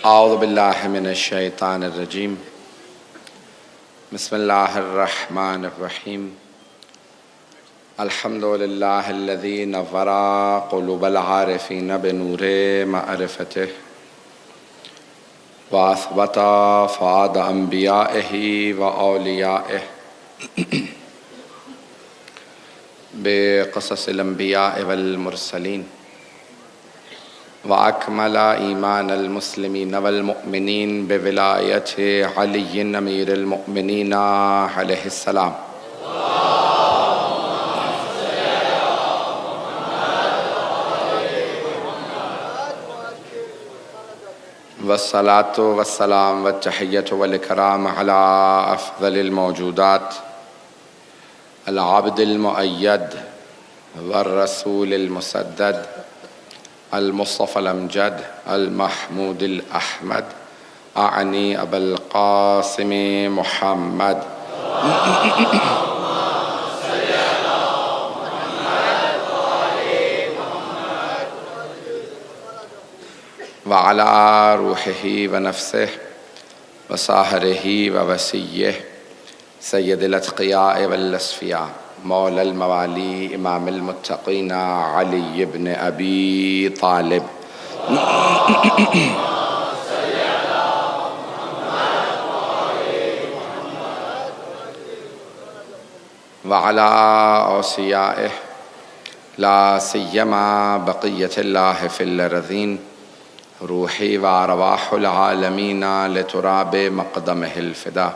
اعوذ باللہ من الشیطان الرجیم بسم اللہ الرحمن الرحیم الحمد للہ الذی نور قلوب العارفین بنور معرفتہ واثبت فؤاد انبیائہ واولیائہ بقصص الانبیاء والمرسلین وأكمل إيمان المسلمين والمؤمنين بولاية علي أمير المؤمنين عليه السلام والصلاة والسلام والتحية والإكرام على أفضل الموجودات العبد المؤيد والرسول المسدد المصطفى الأمجد المحمود الأحمد أعني أبا القاسم محمد وعلى روحه ونفسه وصاهره ووسيه سيد الأتقياء والأصفياء مولا الموالي امام المتقين علي بن ابي طالب وعلى اوصيائه لا سيما بقية الله في الأرضين روحي وارواح العالمين لتراب مقدمه الفدا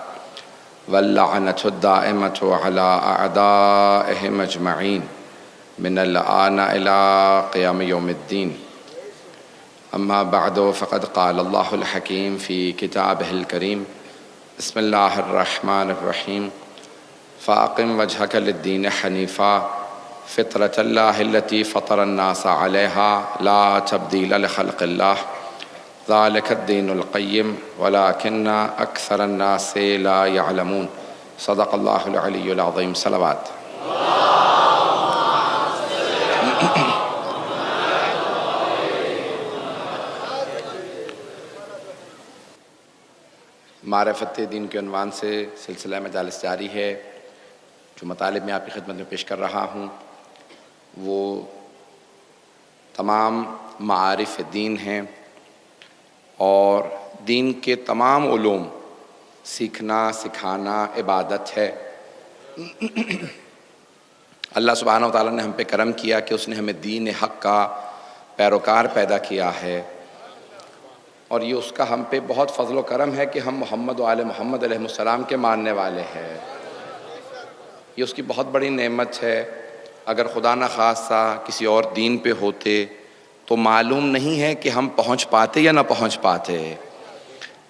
واللعنة الدائمة على أعدائهم أجمعين من الآن إلى قيام يوم الدين أما بعد فقد قال الله الحكيم في كتابه الكريم بسم الله الرحمن الرحيم فأقم وجهك للدين حنيفا فطرة الله التي فطر الناس عليها لا تبديل لخلق الله ذلك الدين القيم ولكن أكثر الناس لا يعلمون صدق الله العلي العظيم صلوات معرفت دین کے عنوان سے سلسلہ مجالس جاری ہے. جو مطالب میں آپ کی خدمت میں پیش کر رہا ہوں وہ تمام معارف دین ہیں اور دین کے تمام علوم سیکھنا سکھانا عبادت ہے. اللہ سبحانہ و تعالیٰ نے ہم پہ کرم کیا کہ اس نے ہمیں دین حق کا پیروکار پیدا کیا ہے اور یہ اس کا ہم پہ بہت فضل و کرم ہے کہ ہم محمد و آل محمد علیہ السلام کے ماننے والے ہیں. یہ اس کی بہت بڑی نعمت ہے. اگر خدا نہ خواستہ کسی اور دین پہ ہوتے تو معلوم نہیں ہے کہ ہم پہنچ پاتے یا نہ پہنچ پاتے.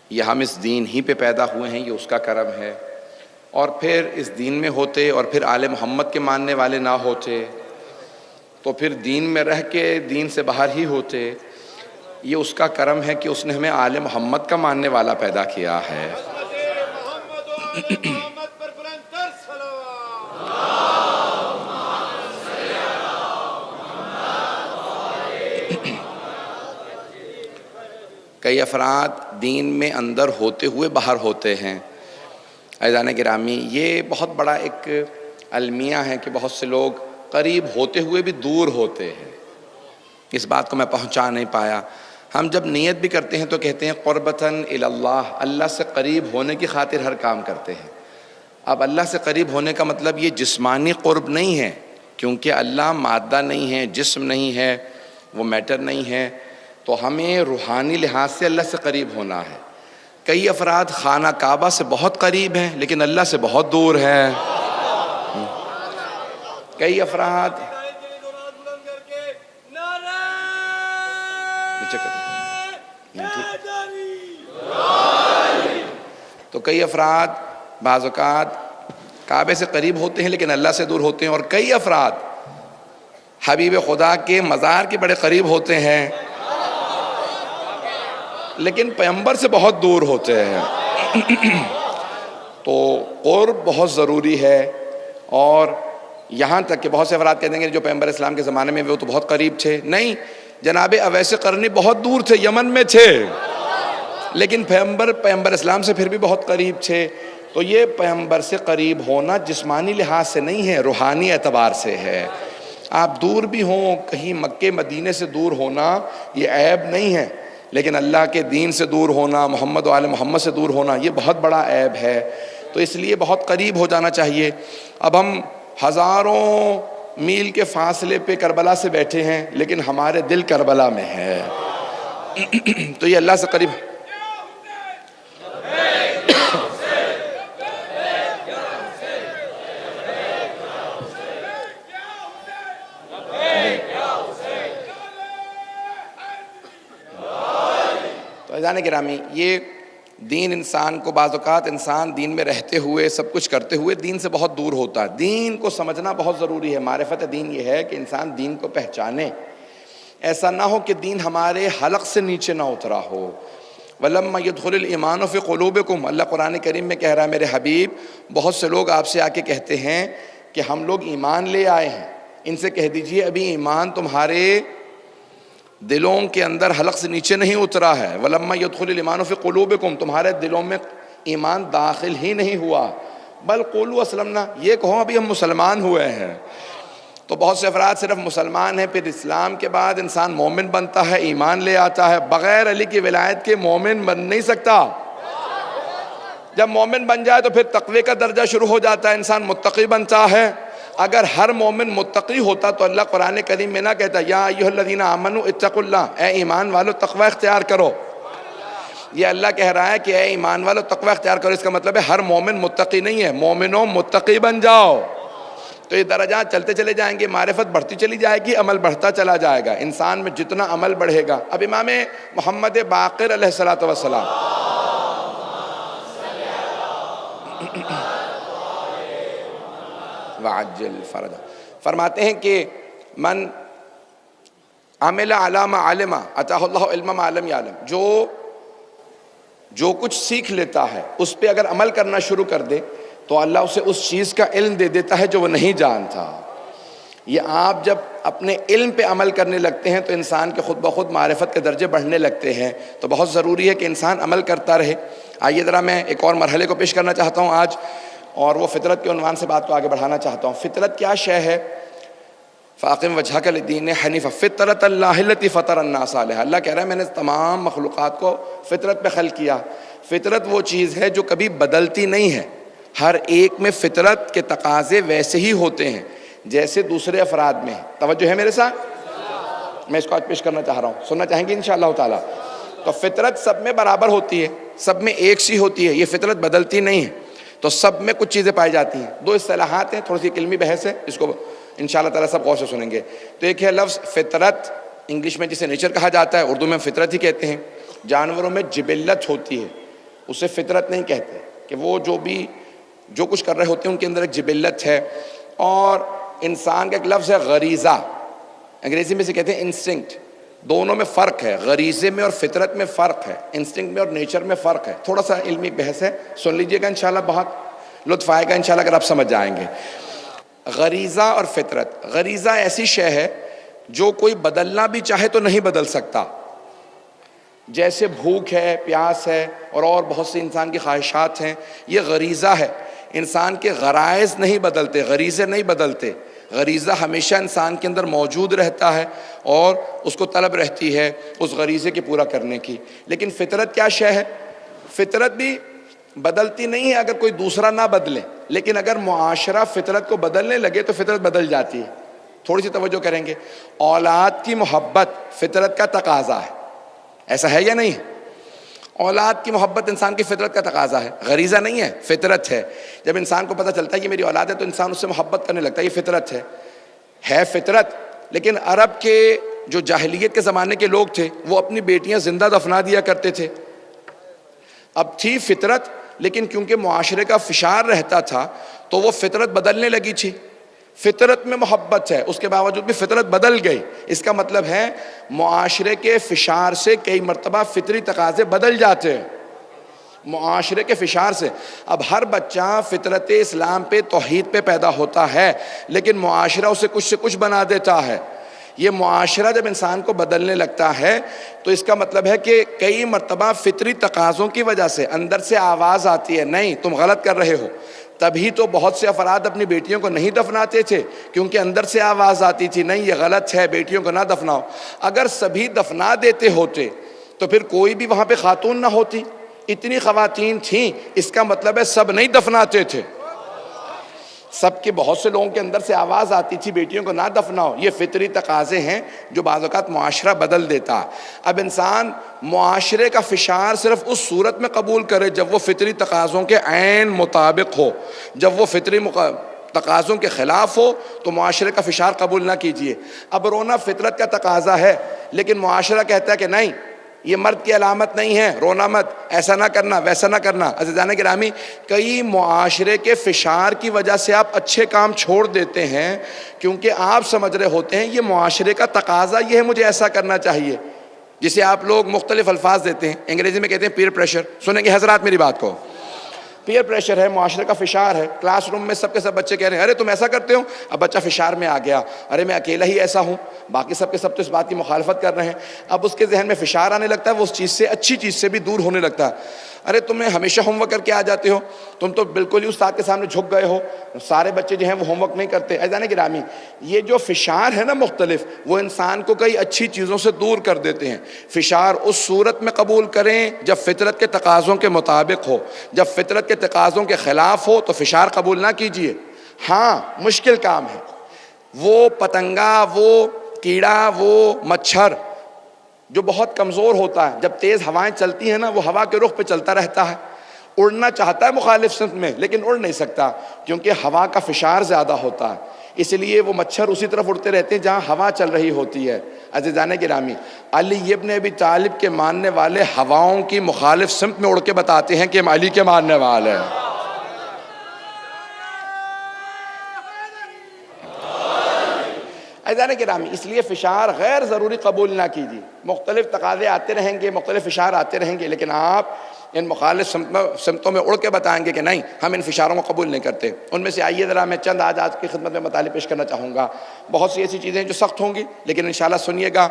یہ ہم اس دین ہی پہ پیدا ہوئے ہیں، یہ اس کا کرم ہے. اور پھر اس دین میں ہوتے اور پھر آل محمد کے ماننے والے نہ ہوتے تو پھر دین میں رہ کے دین سے باہر ہی ہوتے. یہ اس کا کرم ہے کہ اس نے ہمیں آل محمد کا ماننے والا پیدا کیا ہے. کئی افراد دین میں اندر ہوتے ہوئے باہر ہوتے ہیں. عزیزان گرامی، یہ بہت بڑا ایک المیہ ہے کہ بہت سے لوگ قریب ہوتے ہوئے بھی دور ہوتے ہیں. اس بات کو میں پہنچا نہیں پایا. ہم جب نیت بھی کرتے ہیں تو کہتے ہیں قربتاً الی اللہ، اللہ سے قریب ہونے کی خاطر ہر کام کرتے ہیں. اب اللہ سے قریب ہونے کا مطلب یہ جسمانی قرب نہیں ہے، کیونکہ اللہ مادہ نہیں ہے، جسم نہیں ہے، وہ میٹر نہیں ہے. تو ہمیں روحانی لحاظ سے اللہ سے قریب ہونا ہے. کئی افراد خانہ کعبہ سے بہت قریب ہیں لیکن اللہ سے بہت دور ہیں. کئی افراد تو کئی افراد بعض اوقات کعبے سے قریب ہوتے ہیں لیکن اللہ سے دور ہوتے ہیں. اور کئی افراد حبیب خدا کے مزار کے بڑے قریب ہوتے ہیں لیکن پیغمبر سے بہت دور ہوتے ہیں. تو قرب بہت ضروری ہے. اور یہاں تک کہ بہت سے افراد کہتے ہیں کہ جو پیغمبر اسلام کے زمانے میں وہ تو بہت قریب تھے. نہیں، جناب اویس قرنی بہت دور تھے، یمن میں تھے. لیکن پیغمبر اسلام سے پھر بھی بہت قریب تھے. تو یہ پیغمبر سے قریب ہونا جسمانی لحاظ سے نہیں ہے، روحانی اعتبار سے ہے. آپ دور بھی ہوں، کہیں مکے مدینے سے دور ہونا یہ عیب نہیں ہے، لیکن اللہ کے دین سے دور ہونا، محمد و آل محمد سے دور ہونا یہ بہت بڑا عیب ہے. تو اس لیے بہت قریب ہو جانا چاہیے. اب ہم ہزاروں میل کے فاصلے پہ کربلا سے بیٹھے ہیں، لیکن ہمارے دل کربلا میں ہے. تو یہ اللہ سے قریب. تو عزیزان گرامی، یہ دین انسان کو بعض اوقات انسان دین میں رہتے ہوئے سب کچھ کرتے ہوئے دین سے بہت دور ہوتا ہے. دین کو سمجھنا بہت ضروری ہے. معرفت دین یہ ہے کہ انسان دین کو پہچانے. ایسا نہ ہو کہ دین ہمارے حلق سے نیچے نہ اترا ہو. وَلَمَّا يَدْخُلِ الْإِيمَانُ فِي قُلُوبِكُمْ، اللہ قرآن کریم میں کہہ رہا ہے میرے حبیب، بہت سے لوگ آپ سے آ کے کہتے ہیں کہ ہم لوگ ایمان لے آئے ہیں. ان سے کہہ دیجئے ابھی ایمان تمہارے دلوں کے اندر حلق سے نیچے نہیں اترا ہے. وَلَمَّا يَدْخُلِ الْإِيمَانُ فِي قُلُوبِكُمْ، تمہارے دلوں میں ایمان داخل ہی نہیں ہوا. بل قولوا اسلمنا، یہ کہو ابھی ہم مسلمان ہوئے ہیں. تو بہت سے افراد صرف مسلمان ہیں، پھر اسلام کے بعد انسان مومن بنتا ہے، ایمان لے آتا ہے. بغیر علی کی ولایت کے مومن بن نہیں سکتا. جب مومن بن جائے تو پھر تقوی کا درجہ شروع ہو جاتا ہے، انسان متقی بنتا ہے. اگر ہر مومن متقی ہوتا تو اللہ قرآن کریم میں نہ کہتا یا ایھا الذین آمنوا اتقوا اللہ، اے ایمان والو تقوی اختیار کرو. یہ اللہ کہہ رہا ہے کہ اے ایمان والو تقوی اختیار کرو. اس کا مطلب ہے ہر مومن متقی نہیں ہے. مومنوں متقی بن جاؤ. تو یہ درجات چلتے چلے جائیں گے، معرفت بڑھتی چلی جائے گی، عمل بڑھتا چلا جائے گا. انسان میں جتنا عمل بڑھے گا. اب امام محمد باقر علیہ السلام وعجل فرجہ فرماتے ہیں کہ من عمل علی ما علم اتاہ اللہ علم ما لم یعلم، جو کچھ سیکھ لیتا ہے اس پہ اگر عمل کرنا شروع کر دے تو اللہ اسے اس چیز کا علم دے دیتا ہے جو وہ نہیں جانتا. یہ آپ جب اپنے علم پہ عمل کرنے لگتے ہیں تو انسان کے خود بخود معرفت کے درجے بڑھنے لگتے ہیں. تو بہت ضروری ہے کہ انسان عمل کرتا رہے. آئیے ذرا میں ایک اور مرحلے کو پیش کرنا چاہتا ہوں آج، اور وہ فطرت کے عنوان سے بات کو آگے بڑھانا چاہتا ہوں. فطرت کیا شے ہے؟ فاقم وجہک للدین حنیفا فطرت اللہ التی فطر الناس علیہا. اللہ کہہ رہا ہے میں نے تمام مخلوقات کو فطرت پہ خلق کیا. فطرت وہ چیز ہے جو کبھی بدلتی نہیں ہے. ہر ایک میں فطرت کے تقاضے ویسے ہی ہوتے ہیں جیسے دوسرے افراد میں. توجہ ہے میرے ساتھ؟ میں اس کو آج پیش کرنا چاہ رہا ہوں، سننا چاہیں گے انشاءاللہ تعالی. تو فطرت سب میں برابر ہوتی ہے، سب میں ایک سی ہوتی ہے. یہ فطرت بدلتی نہیں ہے. تو سب میں کچھ چیزیں پائی جاتی ہیں. دو اصطلاحات ہیں، تھوڑی سی علمی بحث ہے، اس کو انشاءاللہ تعالی سب غور سے سنیں گے. تو ایک ہے لفظ فطرت، انگلش میں جسے نیچر کہا جاتا ہے، اردو میں فطرت ہی کہتے ہیں. جانوروں میں جبلت ہوتی ہے، اسے فطرت نہیں کہتے، کہ وہ جو کچھ کر رہے ہوتے ہیں ان کے اندر ایک جبلت ہے. اور انسان کا ایک لفظ ہے غریزہ، انگریزی میں سے کہتے ہیں انسٹنکٹ. دونوں میں فرق ہے، غریزے میں اور فطرت میں فرق ہے، انسٹنکٹ میں اور نیچر میں فرق ہے. تھوڑا سا علمی بحث ہے، سن لیجئے گا انشاءاللہ، بہت لطف آئے گا انشاءاللہ اگر آپ سمجھ جائیں گے. غریزہ اور فطرت. غریزہ ایسی شے ہے جو کوئی بدلنا بھی چاہے تو نہیں بدل سکتا. جیسے بھوک ہے، پیاس ہے، اور بہت سی انسان کی خواہشات ہیں، یہ غریزہ ہے. انسان کے غرائز نہیں بدلتے، غریزے نہیں بدلتے. غریزہ ہمیشہ انسان کے اندر موجود رہتا ہے اور اس کو طلب رہتی ہے اس غریزے کے پورا کرنے کی. لیکن فطرت کیا شے ہے؟ فطرت بھی بدلتی نہیں ہے اگر کوئی دوسرا نہ بدلے، لیکن اگر معاشرہ فطرت کو بدلنے لگے تو فطرت بدل جاتی ہے. تھوڑی سی توجہ کریں گے. اولاد کی محبت فطرت کا تقاضا ہے، ایسا ہے یا نہیں؟ اولاد کی محبت انسان کی فطرت کا تقاضا ہے، غریزہ نہیں ہے، فطرت ہے. جب انسان کو پتہ چلتا ہے کہ میری اولاد ہے تو انسان اس سے محبت کرنے لگتا ہے، یہ فطرت ہے فطرت. لیکن عرب کے جو جاہلیت کے زمانے کے لوگ تھے وہ اپنی بیٹیاں زندہ دفنا دیا کرتے تھے. اب تھی فطرت، لیکن کیونکہ معاشرے کا فشار رہتا تھا تو وہ فطرت بدلنے لگی تھی. فطرت میں محبت ہے، اس کے باوجود بھی فطرت بدل گئی. اس کا مطلب ہے معاشرے کے فشار سے کئی مرتبہ فطری تقاضے بدل جاتے ہیں، معاشرے کے فشار سے. اب ہر بچہ فطرت اسلام پہ توحید پہ پیدا ہوتا ہے، لیکن معاشرہ اسے کچھ سے کچھ بنا دیتا ہے. یہ معاشرہ جب انسان کو بدلنے لگتا ہے تو اس کا مطلب ہے کہ کئی مرتبہ فطری تقاضوں کی وجہ سے اندر سے آواز آتی ہے نہیں تم غلط کر رہے ہو. تبھی تو بہت سے افراد اپنی بیٹیوں کو نہیں دفناتے تھے کیونکہ اندر سے آواز آتی تھی نہیں یہ غلط ہے, بیٹیوں کو نہ دفناؤ. اگر سبھی دفنا دیتے ہوتے تو پھر کوئی بھی وہاں پہ خاتون نہ ہوتی. اتنی خواتین تھیں, اس کا مطلب ہے سب نہیں دفناتے تھے. سب کے بہت سے لوگوں کے اندر سے آواز آتی تھی بیٹیوں کو نہ دفناؤ. یہ فطری تقاضے ہیں جو بعض اوقات معاشرہ بدل دیتا. اب انسان معاشرے کا فشار صرف اس صورت میں قبول کرے جب وہ فطری تقاضوں کے عین مطابق ہو. جب وہ فطری تقاضوں کے خلاف ہو تو معاشرے کا فشار قبول نہ کیجیے. اب رونا فطرت کا تقاضا ہے لیکن معاشرہ کہتا ہے کہ نہیں یہ مرد کی علامت نہیں ہے, رونا مت, ایسا نہ کرنا ویسا نہ کرنا. عزیزان گرامی, کئی معاشرے کے فشار کی وجہ سے آپ اچھے کام چھوڑ دیتے ہیں کیونکہ آپ سمجھ رہے ہوتے ہیں یہ معاشرے کا تقاضا یہ ہے مجھے ایسا کرنا چاہیے. جسے آپ لوگ مختلف الفاظ دیتے ہیں, انگریزی میں کہتے ہیں پیئر پریشر. سنیں گے حضرات میری بات کو, پیئر پریشر ہے, معاشرے کا فشار ہے. کلاس روم میں سب کے سب بچے کہہ رہے ہیں ارے تم ایسا کرتے ہو, اب بچہ فشار میں آ گیا, ارے میں اکیلا ہی ایسا ہوں, باقی سب کے سب تو اس بات کی مخالفت کر رہے ہیں. اب اس کے ذہن میں فشار آنے لگتا ہے, وہ اس چیز سے اچھی چیز سے بھی دور ہونے لگتا ہے. ارے تمہیں ہمیشہ ہوم ورک کر کے آ جاتے ہو, تم تو بالکل ہی استاد کے سامنے جھک گئے ہو, سارے بچے جو ہیں وہ ہوم ورک نہیں کرتے. عزیزان گرامی, یہ جو فشار ہے نا مختلف, وہ انسان کو کئی اچھی چیزوں سے دور کر دیتے ہیں. فشار اس صورت میں قبول کریں جب فطرت کے تقاضوں کے مطابق ہو. جب فطرت کے تقاضوں کے خلاف ہو تو فشار قبول نہ کیجیے. ہاں مشکل کام ہے, وہ پتنگا, وہ کیڑا, وہ مچھر جو بہت کمزور ہوتا ہے, جب تیز ہوائیں چلتی ہیں نا وہ ہوا کے رخ پہ چلتا رہتا ہے, اڑنا چاہتا ہے مخالف سمت میں لیکن اڑ نہیں سکتا کیونکہ ہوا کا فشار زیادہ ہوتا ہے. اس لیے وہ مچھر اسی طرف اڑتے رہتے ہیں جہاں ہوا چل رہی ہوتی ہے. عزیزان گرامی, علی ابن ابی طالب کے ماننے والے ہواؤں کی مخالف سمت میں اڑ کے بتاتے ہیں کہ ہم علی کے ماننے والے ہیں. عزیزان گرامی, اس لیے فشار غیر ضروری قبول نہ کیجیے. مختلف تقاضے آتے رہیں گے, مختلف فشار آتے رہیں گے, لیکن آپ ان مخالف سمتوں میں اڑ کے بتائیں گے کہ نہیں ہم ان فشاروں کو قبول نہیں کرتے. ان میں سے آئیے ذرا میں چند آج کی خدمت میں مطالب پیش کرنا چاہوں گا. بہت سی ایسی چیزیں جو سخت ہوں گی لیکن انشاءاللہ سنیے گا,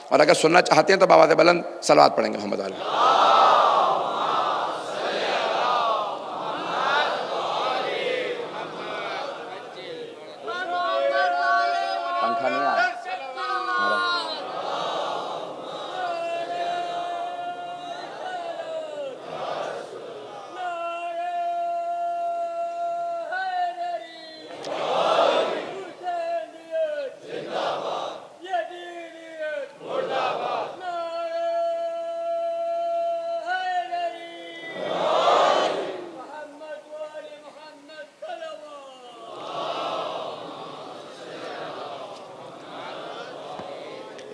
اور اگر سننا چاہتے ہیں تو بآواز بلند صلوات پڑھیں گے محمد علیہ. پنکھا نہیں آیا.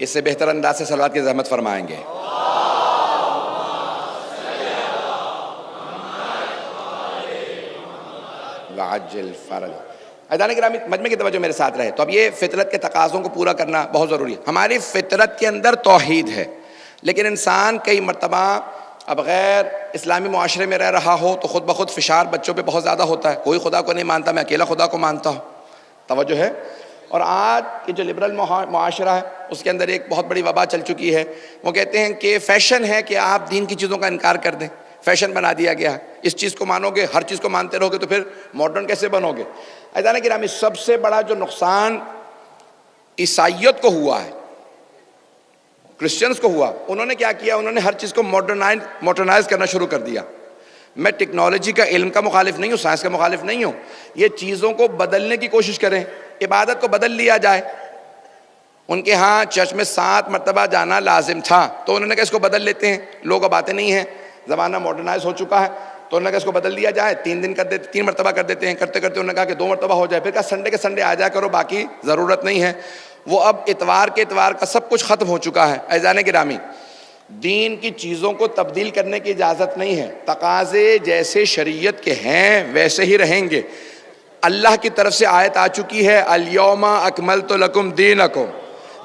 اس سے بہتر انداز سے صلوات کی زحمت فرمائیں گے. وعجل فرج. عزیزان گرامی, مجمع کی توجہ میرے ساتھ رہے. تو اب یہ فطرت کے تقاضوں کو پورا کرنا بہت ضروری ہے. ہماری فطرت کے اندر توحید ہے لیکن انسان کئی مرتبہ اب غیر اسلامی معاشرے میں رہ رہا ہو تو خود بخود فشار بچوں پہ بہت زیادہ ہوتا ہے. کوئی خدا کو نہیں مانتا, میں اکیلا خدا کو مانتا ہوں. توجہ ہے. اور آج یہ جو لبرل معاشرہ ہے اس کے اندر ایک بہت بڑی وبا چل چکی ہے. وہ کہتے ہیں کہ فیشن ہے کہ آپ دین کی چیزوں کا انکار کر دیں, فیشن بنا دیا گیا ہے. اس چیز کو مانو گے, ہر چیز کو مانتے رہو گے تو پھر ماڈرن کیسے بنو گے. عزیزان گرامی, سب سے بڑا جو نقصان عیسائیت کو ہوا ہے, کرسچنز کو ہوا, انہوں نے کیا کیا, انہوں نے ہر چیز کو ماڈرنائز کرنا شروع کر دیا. میں ٹیکنالوجی کا علم کا مخالف نہیں ہوں, سائنس کا مخالف نہیں ہوں. یہ چیزوں کو بدلنے کی کوشش کریں. عبادت کو بدل لیا جائے. ان کے ہاں چرچ میں 7 مرتبہ جانا لازم تھا تو انہوں نے کہا اس کو بدل لیتے ہیں, لوگ اب آتے نہیں ہیں, زمانہ ماڈرنائز ہو چکا ہے, تو انہوں نے کہا اس کو بدل دیا جائے, 3 دن کر دیتے, 3 مرتبہ کر دیتے ہیں. کرتے کرتے انہوں نے کہا کہ 2 مرتبہ ہو جائے. پھر کہا سنڈے کے سنڈے آ جایا کرو, باقی ضرورت نہیں ہے. وہ اب اتوار کے اتوار کا سب کچھ ختم ہو چکا ہے. عزیزان گرامی, دین کی چیزوں کو تبدیل کرنے کی اجازت نہیں ہے. تقاضے جیسے شریعت کے ہیں ویسے ہی رہیں گے. اللہ کی طرف سے آیت آ چکی ہے, الیوم اکملت لکم دینکم,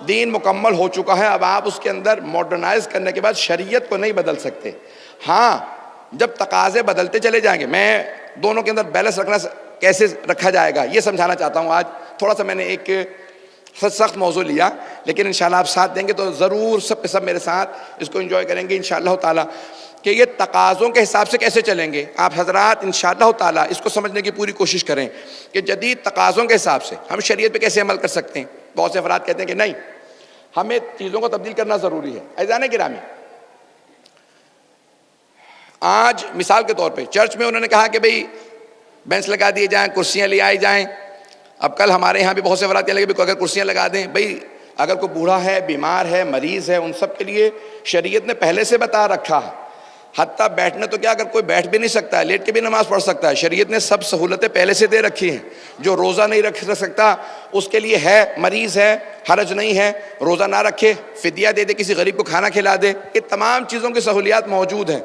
دین مکمل ہو چکا ہے. اب آپ اس کے اندر ماڈرنائز کرنے کے بعد شریعت کو نہیں بدل سکتے. ہاں جب تقاضے بدلتے چلے جائیں گے, میں دونوں کے اندر بیلنس رکھنا کیسے رکھا جائے گا یہ سمجھانا چاہتا ہوں. آج تھوڑا سا میں نے ایک سخت موضوع لیا، لیکن انشاءاللہ آپ ساتھ دیں گے تو ضرور سب کے سب میرے ساتھ اس کو انجوائے کریں گے انشاءاللہ تعالیٰ، کہ یہ تقاضوں کے حساب سے کیسے چلیں گے۔ آپ حضرات انشاءاللہ تعالیٰ اس کو سمجھنے کی پوری کوشش کریں کہ جدید تقاضوں کے حساب سے ہم شریعت پہ کیسے عمل کر سکتے ہیں۔ بہت سے افراد کہتے ہیں کہ نہیں، ہمیں چیزوں کو تبدیل کرنا ضروری ہے۔ عزیزان گرامی، آج مثال کے طور پہ چرچ میں انہوں نے کہا کہ بھئی بینچ لگا دیے جائیں، کرسیاں لے آئی جائیں۔ اب کل ہمارے یہاں بھی بہت سے افراد کہنے لگے اگر کرسیاں لگا دیں، بھئی اگر کوئی بوڑھا ہے، بیمار ہے، مریض ہے، ان سب کے لیے شریعت نے پہلے سے بتا رکھا ہے، حتیٰ بیٹھنے تو کیا، اگر کوئی بیٹھ بھی نہیں سکتا ہے، لیٹ کے بھی نماز پڑھ سکتا ہے، شریعت نے سب سہولتیں پہلے سے دے رکھی ہیں۔ جو روزہ نہیں رکھ سکتا اس کے لیے ہے، مریض ہے، حرج نہیں ہے، روزہ نہ رکھے، فدیہ دے دے، کسی غریب کو کھانا کھلا دے، یہ تمام چیزوں کی سہولیات موجود ہیں۔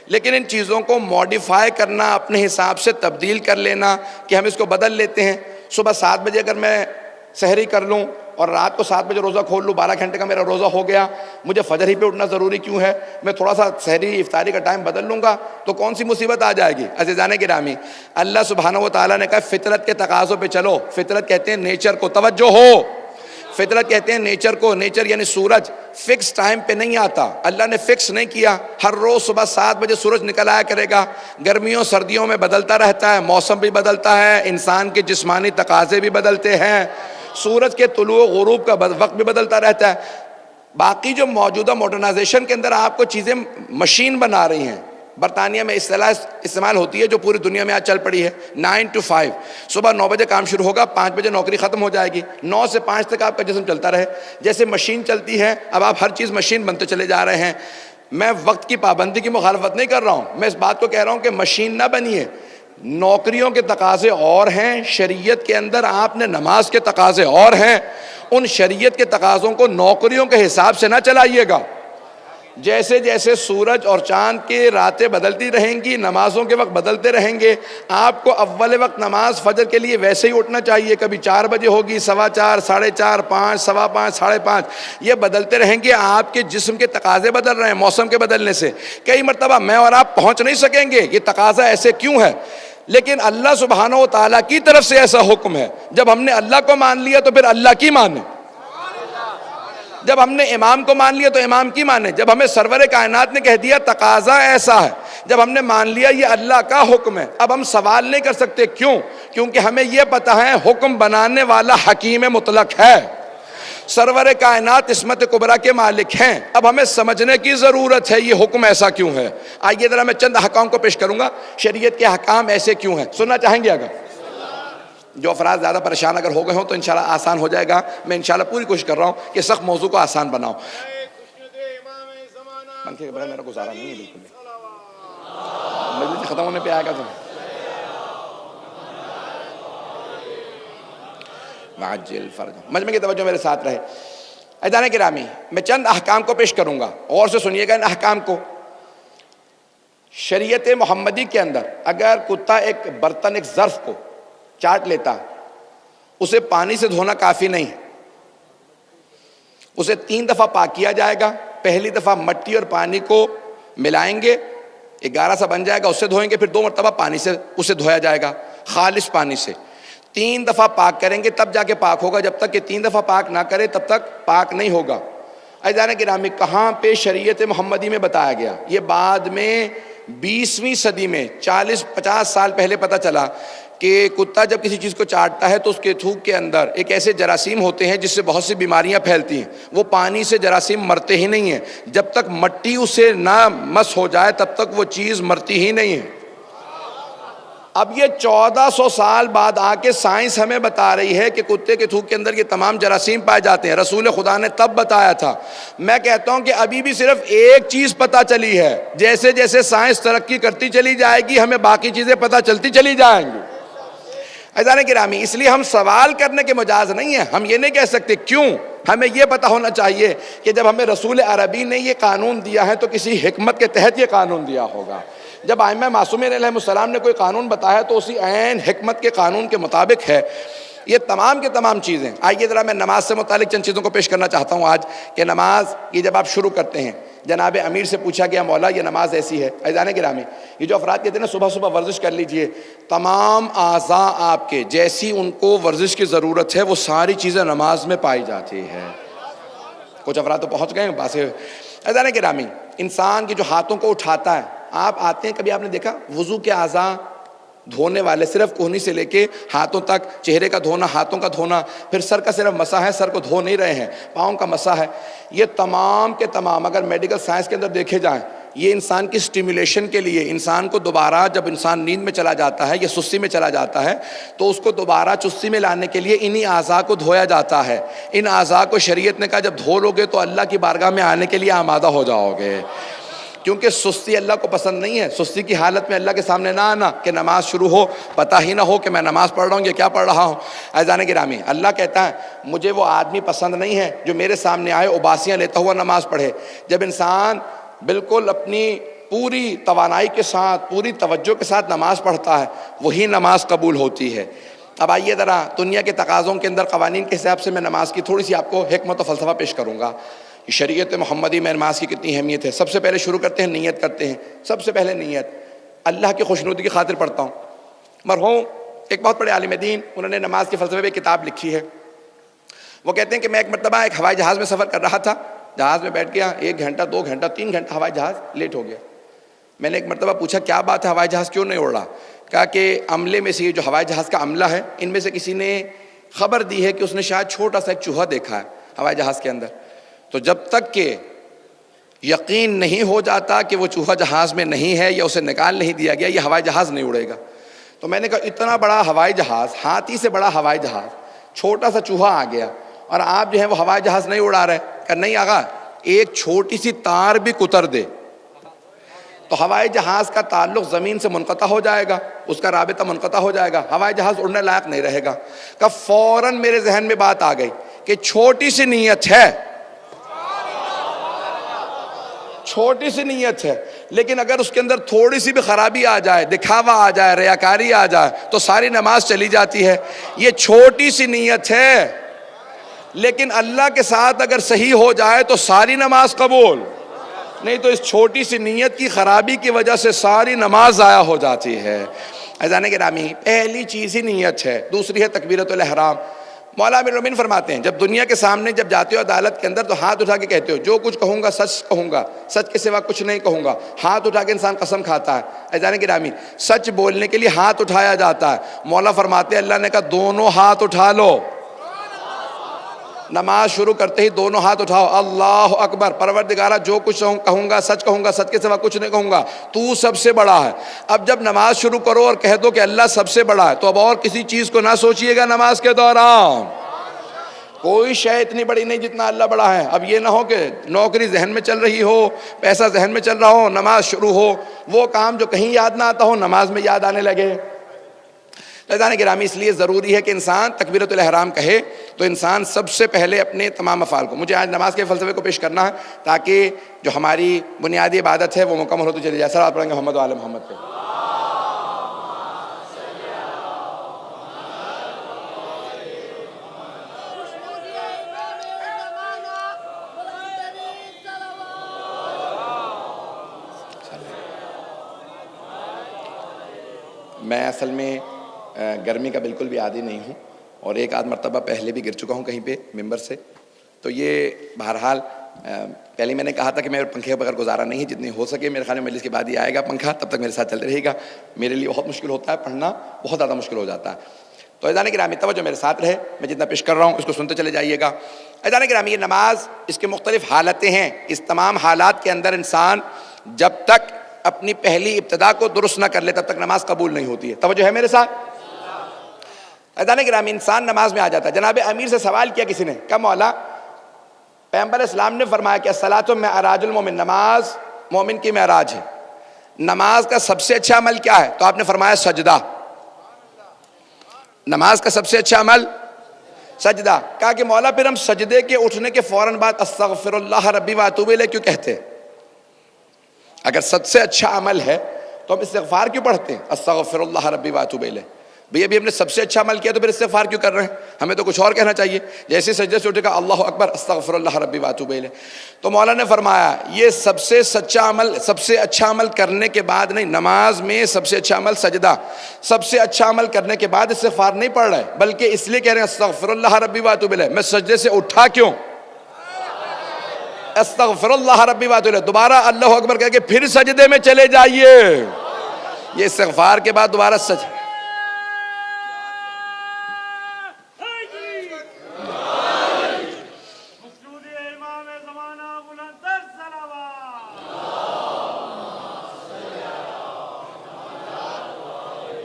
لیکن ان چیزوں کو موڈیفائی کرنا، اپنے حساب سے تبدیل کر لینا کہ ہم اس کو بدل لیتے ہیں۔ صبح 7 بجے اگر میں سحری کر لوں اور رات کو 7 بجے روزہ کھول لوں، 12 گھنٹے کا میرا روزہ ہو گیا، مجھے فجر ہی پہ اٹھنا ضروری کیوں ہے؟ میں تھوڑا سا سحری افطاری کا ٹائم بدل لوں گا تو کون سی مصیبت آ جائے گی؟ عزیزان گرامی، اللہ سبحانہ و تعالیٰ نے کہا فطرت کے تقاضوں پہ چلو۔ فطرت کہتے ہیں نیچر کو، توجہ ہو، فطرت کہتے ہیں نیچر کو۔ نیچر یعنی سورج فکس ٹائم پہ نہیں آتا، اللہ نے فکس نہیں کیا۔ ہر روز صبح 7 بجے سورج نکل آیا کرے گا، گرمیوں سردیوں میں بدلتا رہتا ہے، موسم بھی بدلتا ہے، انسان کے جسمانی تقاضے بھی بدلتے ہیں، سورج کے طلوع و غروب کا وقت بھی بدلتا رہتا ہے۔ باقی جو موجودہ ماڈرنائزیشن کے اندر آپ کو چیزیں مشین بنا رہی ہیں، برطانیہ میں اصطلاح استعمال ہوتی ہے جو پوری دنیا میں آج چل پڑی ہے، 9 to 5۔ صبح 9 بجے کام شروع ہوگا، 5 بجے نوکری ختم ہو جائے گی، 9 سے 5 تک آپ کا جسم چلتا رہے۔ جیسے مشین چلتی ہے، اب آپ ہر چیز مشین بنتے چلے جا رہے ہیں۔ میں وقت کی پابندی کی مخالفت نہیں کر رہا ہوں، میں اس بات کو کہہ رہا ہوں کہ مشین نہ بنیے۔ نوکریوں کے تقاضے اور ہیں، شریعت کے اندر آپ نے نماز کے تقاضے اور ہیں، ان شریعت کے تقاضوں کو نوکریوں کے حساب سے نہ چلائیے گا۔ جیسے جیسے سورج اور چاند کی راتیں بدلتی رہیں گی، نمازوں کے وقت بدلتے رہیں گے، آپ کو اول وقت نماز فجر کے لیے ویسے ہی اٹھنا چاہیے۔ کبھی 4 بجے ہوگی، 4:15، 4:30، 5، 5:15، 5:30، یہ بدلتے رہیں گے۔ آپ کے جسم کے تقاضے بدل رہے ہیں موسم کے بدلنے سے۔ کئی مرتبہ میں اور آپ پہنچ نہیں سکیں گے، یہ تقاضا ایسے کیوں ہے؟ لیکن اللہ سبحانہ و تعالیٰ کی طرف سے ایسا حکم ہے۔ جب ہم نے اللہ کو مان لیا تو پھر اللہ کی مانیں، جب ہم نے امام کو مان لیا تو امام کی مانیں، جب ہمیں سرور کائنات نے کہہ دیا تقاضا ایسا ہے، جب ہم نے مان لیا یہ اللہ کا حکم ہے، اب ہم سوال نہیں کر سکتے۔ کیوں؟ کیونکہ ہمیں یہ پتہ ہے حکم بنانے والا حکیم مطلق ہے، سرور کائنات عصمت کبریٰ کے مالک ہیں۔ اب ہمیں سمجھنے کی ضرورت ہے یہ حکم ایسا کیوں ہے۔ آئیے ذرا میں چند احکام کو پیش کروں گا، شریعت کے احکام ایسے کیوں ہیں، سننا چاہیں گے؟ اگر جو افراد زیادہ پریشان اگر ہو گئے ہوں تو انشاءاللہ آسان ہو جائے گا۔ میں انشاءاللہ پوری کوشش کر رہا ہوں کہ سخت موضوع کو آسان بناؤں۔ پنکھے کے بغیر میرا گزارا نہیں ہے بالکل بھی، مجلس ختم ہونے پہ آئے گا تو معجل فرج۔ مجمع کی توجہ میرے ساتھ رہے۔ عزیزان گرامی، میں چند احکام کو پیش کروں گا، غور سے سنیے گا ان احکام کو۔ شریعت محمدی کے اندر اگر کتا ایک برتن، ایک ظرف کو چاٹ لیتا، اسے پانی سے دھونا کافی نہیں، اسے 3 دفعہ پاک کیا جائے گا۔ پہلی دفعہ مٹی اور پانی کو ملائیں گے، 11 سا بن جائے گا، اس سے دھوئیں گے، پھر 2 مرتبہ پانی سے اسے دھویا جائے گا، خالص پانی سے۔ 3 دفعہ پاک کریں گے تب جا کے پاک ہوگا، جب تک کہ 3 دفعہ پاک نہ کرے تب تک پاک نہیں ہوگا۔ عزیزان گرامی، کہاں پہ شریعت محمدی میں بتایا گیا؟ یہ بعد میں 20ویں صدی میں 40-50 سال پہلے پتہ چلا کہ کتا جب کسی چیز کو چاٹتا ہے تو اس کے تھوک کے اندر ایک ایسے جراثیم ہوتے ہیں جس سے بہت سی بیماریاں پھیلتی ہیں۔ وہ پانی سے جراثیم مرتے ہی نہیں ہیں، جب تک مٹی اسے نہ مس ہو جائے تب تک وہ چیز مرتی ہی نہیں ہے۔ اب یہ 1400 سال بعد آ کے سائنس ہمیں بتا رہی ہے کہ کتے کے تھوک کے اندر یہ تمام جراثیم پائے جاتے ہیں۔ رسول خدا نے تب بتایا تھا۔ میں کہتا ہوں کہ ابھی بھی صرف ایک چیز پتہ چلی ہے، جیسے جیسے سائنس ترقی کرتی چلی جائے گی ہمیں باقی چیزیں پتہ چلتی چلی جائیں گی۔ عزیزان گرامی، اس لیے ہم سوال کرنے کے مجاز نہیں ہیں، ہم یہ نہیں کہہ سکتے کیوں۔ ہمیں یہ پتہ ہونا چاہیے کہ جب ہمیں رسول عربی نے یہ قانون دیا ہے تو کسی حکمت کے تحت یہ قانون دیا ہوگا۔ جب ائمہ معصومین علیہ السلام نے کوئی قانون بتایا تو اسی عین حکمت کے قانون کے مطابق ہے۔ یہ تمام کے تمام چیزیں۔ آئیے ذرا میں نماز سے متعلق چند چیزوں کو پیش کرنا چاہتا ہوں آج، کہ نماز کی جب آپ شروع کرتے ہیں جناب امیر سے پوچھا گیا مولا یہ نماز ایسی ہے. عزیزان گرامی، یہ جو افراد کہتے ہیں نا صبح صبح ورزش کر لیجئے، تمام اعضاء آپ کے جیسی ان کو ورزش کی ضرورت ہے وہ ساری چیزیں نماز میں پائی جاتی ہے. کچھ افراد تو پہنچ گئے ہیں باسے. عزیزان گرامی، انسان کی جو ہاتھوں کو اٹھاتا ہے، آپ آتے ہیں کبھی آپ نے دیکھا وضو کے اعضاء دھونے والے صرف کوہنی سے لے کے ہاتھوں تک، چہرے کا دھونا، ہاتھوں کا دھونا، پھر سر کا صرف مسح ہے، سر کو دھو نہیں رہے ہیں، پاؤں کا مسح ہے. یہ تمام کے تمام اگر میڈیکل سائنس کے اندر دیکھے جائیں، یہ انسان کی سٹیمیولیشن کے لیے، انسان کو دوبارہ جب انسان نیند میں چلا جاتا ہے یا سستی میں چلا جاتا ہے تو اس کو دوبارہ چستی میں لانے کے لیے انہی اعضاء کو دھویا جاتا ہے. ان اعضاء کو شریعت نے کہا جب دھو لو گے تو اللہ کی بارگاہ میں آنے کے لیے آمادہ ہو جاؤ گے. کیونکہ سستی اللہ کو پسند نہیں ہے. سستی کی حالت میں اللہ کے سامنے نہ آنا کہ نماز شروع ہو پتہ ہی نہ ہو کہ میں نماز پڑھ رہا ہوں یا کیا پڑھ رہا ہوں. عزیزان گرامی، اللہ کہتا ہے مجھے وہ آدمی پسند نہیں ہے جو میرے سامنے آئے اباسیاں لیتا ہوا نماز پڑھے. جب انسان بالکل اپنی پوری توانائی کے ساتھ، پوری توجہ کے ساتھ نماز پڑھتا ہے وہی نماز قبول ہوتی ہے. اب آئیے ذرا دنیا کے تقاضوں کے اندر قوانین کے حساب سے میں نماز کی تھوڑی سی آپ کو حکمت و فلسفہ پیش کروں گا. شریعت محمدی میں نماز کی کتنی اہمیت ہے. سب سے پہلے شروع کرتے ہیں نیت کرتے ہیں. سب سے پہلے نیت اللہ کی خوشنودی کی خاطر پڑھتا ہوں. مرحوم ایک بہت بڑے عالم دین، انہوں نے نماز کے فلسفے پہ کتاب لکھی ہے. وہ کہتے ہیں کہ میں ایک مرتبہ ایک ہوائی جہاز میں سفر کر رہا تھا. جہاز میں بیٹھ گیا، 1 گھنٹہ 2 گھنٹہ 3 گھنٹہ ہوائی جہاز لیٹ ہو گیا. میں نے ایک مرتبہ پوچھا کیا بات ہے ہوائی جہاز کیوں نہیں اڑ رہا؟ کہا کہ عملے میں سے یہ جو ہوائی جہاز کا عملہ ہے ان میں سے کسی نے خبر دی ہے کہ اس نے شاید چھوٹا سا ایک چوہا دیکھا ہے ہوائی جہاز کے اندر. تو جب تک کہ یقین نہیں ہو جاتا کہ وہ چوہا جہاز میں نہیں ہے یا اسے نکال نہیں دیا گیا، یہ ہوائی جہاز نہیں اڑے گا. تو میں نے کہا اتنا بڑا ہوائی جہاز، ہاتھی سے بڑا ہوائی جہاز، چھوٹا سا چوہا آ گیا اور آپ جو ہے وہ ہوائی جہاز نہیں اڑا رہے. کہ نہیں آقا، ایک چھوٹی سی تار بھی کتر دے تو ہوائی جہاز کا تعلق زمین سے منقطع ہو جائے گا، اس کا رابطہ منقطع ہو جائے گا، ہوائی جہاز اڑنے لائق نہیں رہے گا. کہ فوراً میرے ذہن میں بات آ گئی کہ چھوٹی سی نیت ہے، چھوٹی سی نیت ہے، لیکن اگر اس کے اندر تھوڑی سی بھی خرابی آ جائے، دکھاوا آ جائے، ریاکاری آ جائے تو ساری نماز چلی جاتی ہے. یہ چھوٹی سی نیت ہے، لیکن اللہ کے ساتھ اگر صحیح ہو جائے تو ساری نماز قبول. نہیں تو اس چھوٹی سی نیت کی خرابی کی وجہ سے ساری نماز ضائع ہو جاتی ہے. عزیزان گرامی، پہلی چیز ہی نیت ہے. دوسری ہے تکبیرۃ الاحرام. مولا امیر المومنین فرماتے ہیں جب دنیا کے سامنے جب جاتے ہو عدالت کے اندر تو ہاتھ اٹھا کے کہتے ہو جو کچھ کہوں گا سچ کہوں گا، سچ کے سوا کچھ نہیں کہوں گا. ہاتھ اٹھا کے انسان قسم کھاتا ہے. عزیزان گرامی، سچ بولنے کے لیے ہاتھ اٹھایا جاتا ہے. مولا فرماتے ہیں اللہ نے کہا دونوں ہاتھ اٹھا لو. نماز شروع کرتے ہی دونوں ہاتھ اٹھاؤ، اللہ اکبر. پروردگارہ جو کچھ کہوں گا سچ کہوں گا، سچ کے سوا کچھ نہیں کہوں گا، تو سب سے بڑا ہے. اب جب نماز شروع کرو اور کہہ دو کہ اللہ سب سے بڑا ہے تو اب اور کسی چیز کو نہ سوچئے گا. نماز کے دوران کوئی شے اتنی بڑی نہیں جتنا اللہ بڑا ہے. اب یہ نہ ہو کہ نوکری ذہن میں چل رہی ہو، پیسہ ذہن میں چل رہا ہو، نماز شروع ہو، وہ کام جو کہیں یاد نہ آتا ہو نماز میں یاد آنے لگے. عزیزان گرامی، اس لیے ضروری ہے کہ انسان تکبیرۃ الاحرام کہے تو انسان سب سے پہلے اپنے تمام افعال کو، مجھے آج نماز کے فلسفے کو پیش کرنا ہے تاکہ جو ہماری بنیادی عبادت ہے وہ مکمل ہوتی چلی جائے. سر آپ پڑھیں گے محمد و آل محمد پہ. میں اصل میں گرمی کا بالکل بھی عادی نہیں ہوں اور ایک آدھ مرتبہ پہلے بھی گر چکا ہوں کہیں پہ ممبر سے. تو یہ بہرحال پہلے میں نے کہا تھا کہ میں پنکھے کے بغیر گزارا نہیں، جتنی ہو سکے میرے خیال میں مجلس کے بعد ہی آئے گا پنکھا، تب تک میرے ساتھ چلتے رہے گا. میرے لیے بہت مشکل ہوتا ہے پڑھنا، بہت زیادہ مشکل ہو جاتا ہے. تو عزیزان گرامی توجہ میرے ساتھ رہے، میں جتنا پیش کر رہا ہوں اس کو سنتے چلے جائیے گا. عزیزان گرامی، یہ نماز اس کے مختلف حالتیں ہیں. اس تمام حالات کے اندر انسان جب تک اپنی پہلی ابتدا کو درست نہ کر لے تب تک نماز قبول نہیں ہوتی ہے. توجہ ہے میرے ساتھ؟ عزیزان گرامی، انسان نماز میں آ جاتا ہے. جناب امیر سے سوال کیا کسی نے، کہا مولا پیغمبر اسلام نے فرمایا کہ الصلاۃ معراج المومن، نماز مومن کی معراج ہے، نماز کا سب سے اچھا عمل کیا ہے؟ تو آپ نے فرمایا سجدہ. نماز کا سب سے اچھا عمل سجدہ. کہا کہ مولا پھر ہم سجدے کے اٹھنے کے فوراً بعد استغفر اللہ ربی واتوب الیہ کیوں کہتے ہیں؟ اگر سب سے اچھا عمل ہے تو ہم استغفار کیوں پڑھتے ہیں؟ استغفر اللہ ربی واتوب الیہ. بھئی ابھی ہم نے سب سے اچھا عمل کیا تو پھر استغفار کیوں کر رہے ہیں؟ ہمیں تو کچھ اور کہنا چاہیے. جیسے سجدے سے اٹھے کہا اللہ اکبر استغفر اللہ ربی واتوب الیہ. تو مولا نے فرمایا یہ سب سے سچا عمل، سب سے اچھا عمل کرنے کے بعد نہیں، نماز میں سب سے اچھا عمل سجدہ، سب سے اچھا عمل کرنے کے بعد استغفار نہیں پڑھ رہے بلکہ اس لیے کہہ رہے ہیں استغفر اللہ ربی واتوب الیہ. میں سجدے سے اٹھا کیوں؟ استغفر اللہ ربی واتوب الیہ. دوبارہ اللہ اکبر کہہ کے پھر سجدے میں چلے جائیے. یہ استغفار کے بعد دوبارہ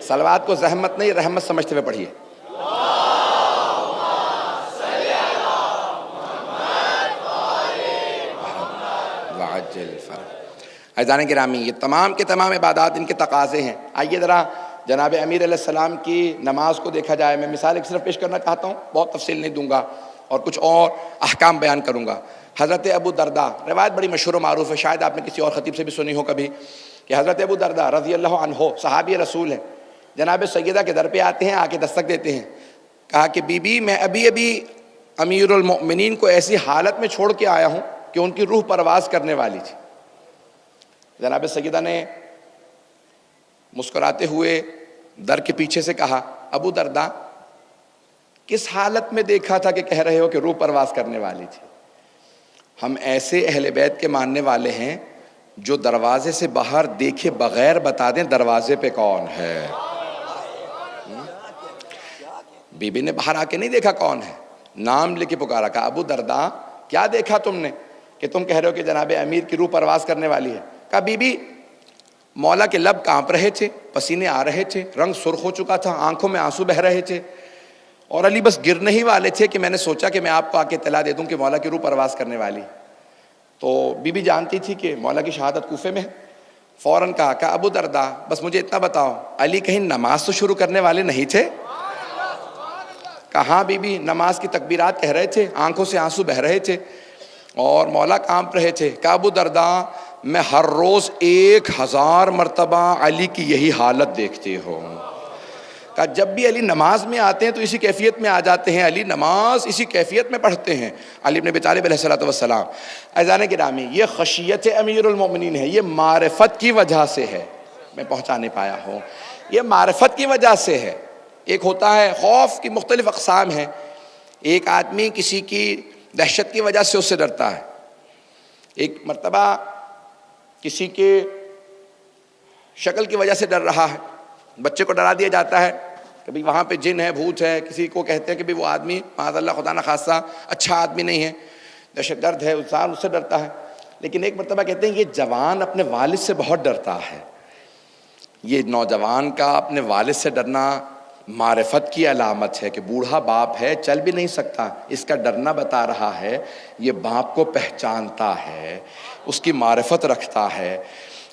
صلوات کو زحمت نہیں رحمت سمجھتے ہوئے پڑھیے. عزیزان گرامی، یہ تمام کے تمام عبادات ان کے تقاضے ہیں. آئیے ذرا جناب امیر علیہ السلام کی نماز کو دیکھا جائے. میں مثال ایک صرف پیش کرنا چاہتا ہوں، بہت تفصیل نہیں دوں گا اور کچھ اور احکام بیان کروں گا. حضرت ابو درداء، روایت بڑی مشہور و معروف ہے، شاید آپ نے کسی اور خطیب سے بھی سنی ہو کبھی، کہ حضرت ابو درداء رضی اللہ عنہ صحابی رسول ہیں، جناب سیدہ کے در پہ آتے ہیں، آ کے دستک دیتے ہیں. کہا کہ بی بی میں ابھی امیر المؤمنین کو ایسی حالت میں چھوڑ کے آیا ہوں کہ ان کی روح پرواز کرنے والی تھی. جناب سیدہ نے مسکراتے ہوئے در کے پیچھے سے کہا ابو درداء کس حالت میں دیکھا تھا کہ کہہ رہے ہو کہ روح پرواز کرنے والی تھی؟ ہم ایسے اہل بیت کے ماننے والے ہیں جو دروازے سے باہر دیکھے بغیر بتا دیں دروازے پہ کون ہے. بی بی نے باہر آ کے نہیں دیکھا کون ہے، نام لے کے پکارا. کہا ابو درداء کیا دیکھا تم نے کہ تم کہہ رہے ہو کہ جناب امیر کی روح پرواز کرنے والی ہے؟ کہا بی بی مولا کے لب کانپ رہے تھے، پسینے آ رہے تھے، رنگ سرخ ہو چکا تھا، آنکھوں میں آنسو بہ رہے تھے، اور علی بس گرنے ہی والے تھے کہ میں نے سوچا کہ میں آپ کو آ کے اطلاع دے دوں کہ مولا کی روح پرواز کرنے والی. تو بی بی جانتی تھی کہ مولا کی شہادت کوفے میں ہے. فوراً کہا ابو درداء بس مجھے اتنا بتاؤ علی کہیں نماز تو شروع کرنے والے نہیں تھے؟ کہا ہاں بی بی نماز کی تکبیرات کہہ رہے تھے، آنکھوں سے آنسو بہ رہے تھے اور مولا کانپ رہے تھے. کہا ابو درداء میں ہر روز 1000 مرتبہ علی کی یہی حالت دیکھتے ہوں. کہا جب بھی علی نماز میں آتے ہیں تو اسی کیفیت میں آ جاتے ہیں، علی نماز اسی کیفیت میں پڑھتے ہیں. علی بن ابی طالب علیہ السلام. عزیزان گرامی یہ خشیت امیر المومنین ہے، یہ معرفت کی وجہ سے ہے. میں پہنچا نہیں پایا ہوں، یہ معرفت کی وجہ سے ہے. ایک ہوتا ہے خوف کی مختلف اقسام ہیں. ایک آدمی کسی کی دہشت کی وجہ سے اس سے ڈرتا ہے. ایک مرتبہ کسی کے شکل کی وجہ سے ڈر رہا ہے. بچے کو ڈرا دیا جاتا ہے کہ بھئی وہاں پہ جن ہے، بھوت ہے. کسی کو کہتے ہیں کہ بھئی وہ آدمی معاذ اللہ خدا نخواستہ اچھا آدمی نہیں ہے، دہشت گرد ہے، انسان اس سے ڈرتا ہے. لیکن ایک مرتبہ کہتے ہیں یہ جوان اپنے والد سے بہت ڈرتا ہے. یہ نوجوان کا اپنے والد سے ڈرنا معرفت کی علامت ہے کہ بوڑھا باپ ہے، چل بھی نہیں سکتا، اس کا ڈرنا بتا رہا ہے یہ باپ کو پہچانتا ہے، اس کی معرفت رکھتا ہے.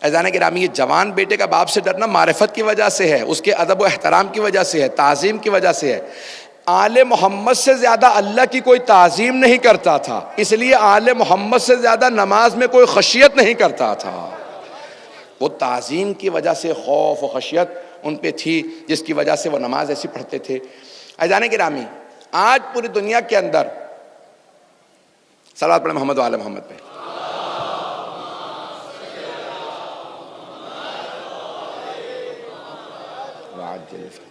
عزیزان گرامی یہ جوان بیٹے کا باپ سے ڈرنا معرفت کی وجہ سے ہے، اس کے ادب و احترام کی وجہ سے ہے، تعظیم کی وجہ سے ہے. آل محمد سے زیادہ اللہ کی کوئی تعظیم نہیں کرتا تھا، اس لیے آل محمد سے زیادہ نماز میں کوئی خشیت نہیں کرتا تھا. وہ تعظیم کی وجہ سے خوف و خشیت ان پہ تھی جس کی وجہ سے وہ نماز ایسی پڑھتے تھے. عزیزان گرامی آج پوری دنیا کے اندر صلوات پڑھیں محمد و آل محمد پہ.